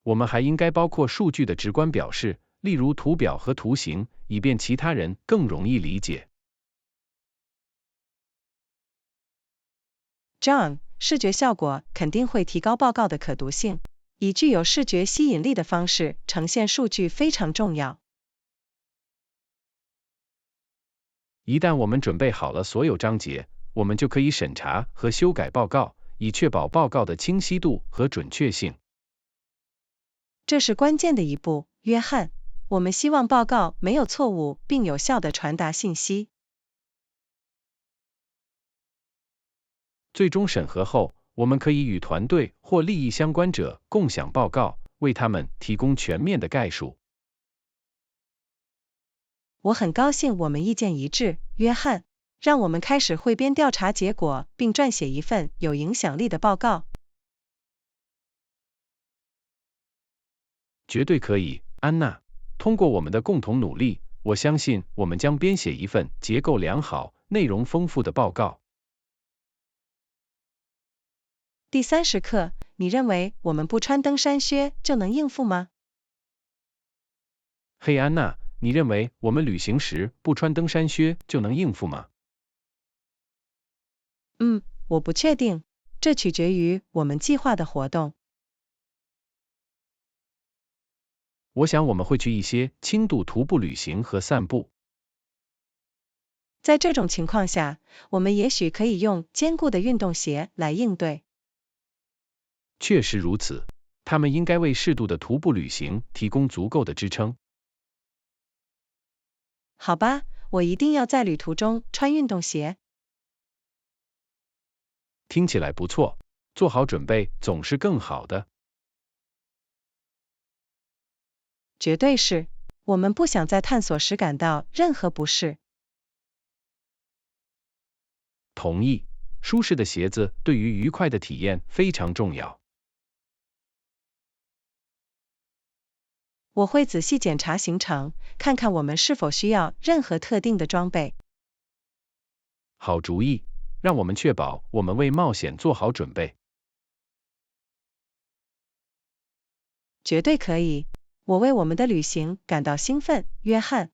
我们还应该包括数据的直观表示，例如图表和图形，以便其他人更容易理解。John， 视觉效果肯定会提高报告的可读性，以具有视觉吸引力的方式呈现数据非常重要。一旦我们准备好了所有章节，我们就可以审查和修改报告，以确保报告的清晰度和准确性。这是关键的一步，约翰。我们希望报告没有错误并有效地传达信息。最终审核后，我们可以与团队或利益相关者共享报告，为他们提供全面的概述。我很高兴我们意见一致，约翰。让我们开始汇编调查结果，并撰写一份有影响力的报告。绝对可以，安娜。通过我们的共同努力，我相信我们将编写一份结构良好、内容丰富的报告。第30课，你认为我们不穿登山靴就能应付吗？嘿，安娜，你认为我们旅行时不穿登山靴就能应付吗？我不确定，这取决于我们计划的活动。我想我们会去一些轻度徒步旅行和散步。在这种情况下，我们也许可以用坚固的运动鞋来应对。确实如此，它们应该为适度的徒步旅行提供足够的支撑。好吧，我一定要在旅途中穿运动鞋。听起来不错，做好准备总是更好的。绝对是，我们不想在探索时感到任何不适。同意，舒适的鞋子对于愉快的体验非常重要。我会仔细检查行程，看看我们是否需要任何特定的装备。好主意，让我们确保我们为冒险做好准备。绝对可以，我为我们的旅行感到兴奋，约翰。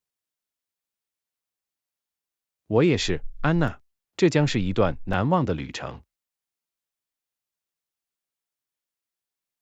我也是，安娜，这将是一段难忘的旅程。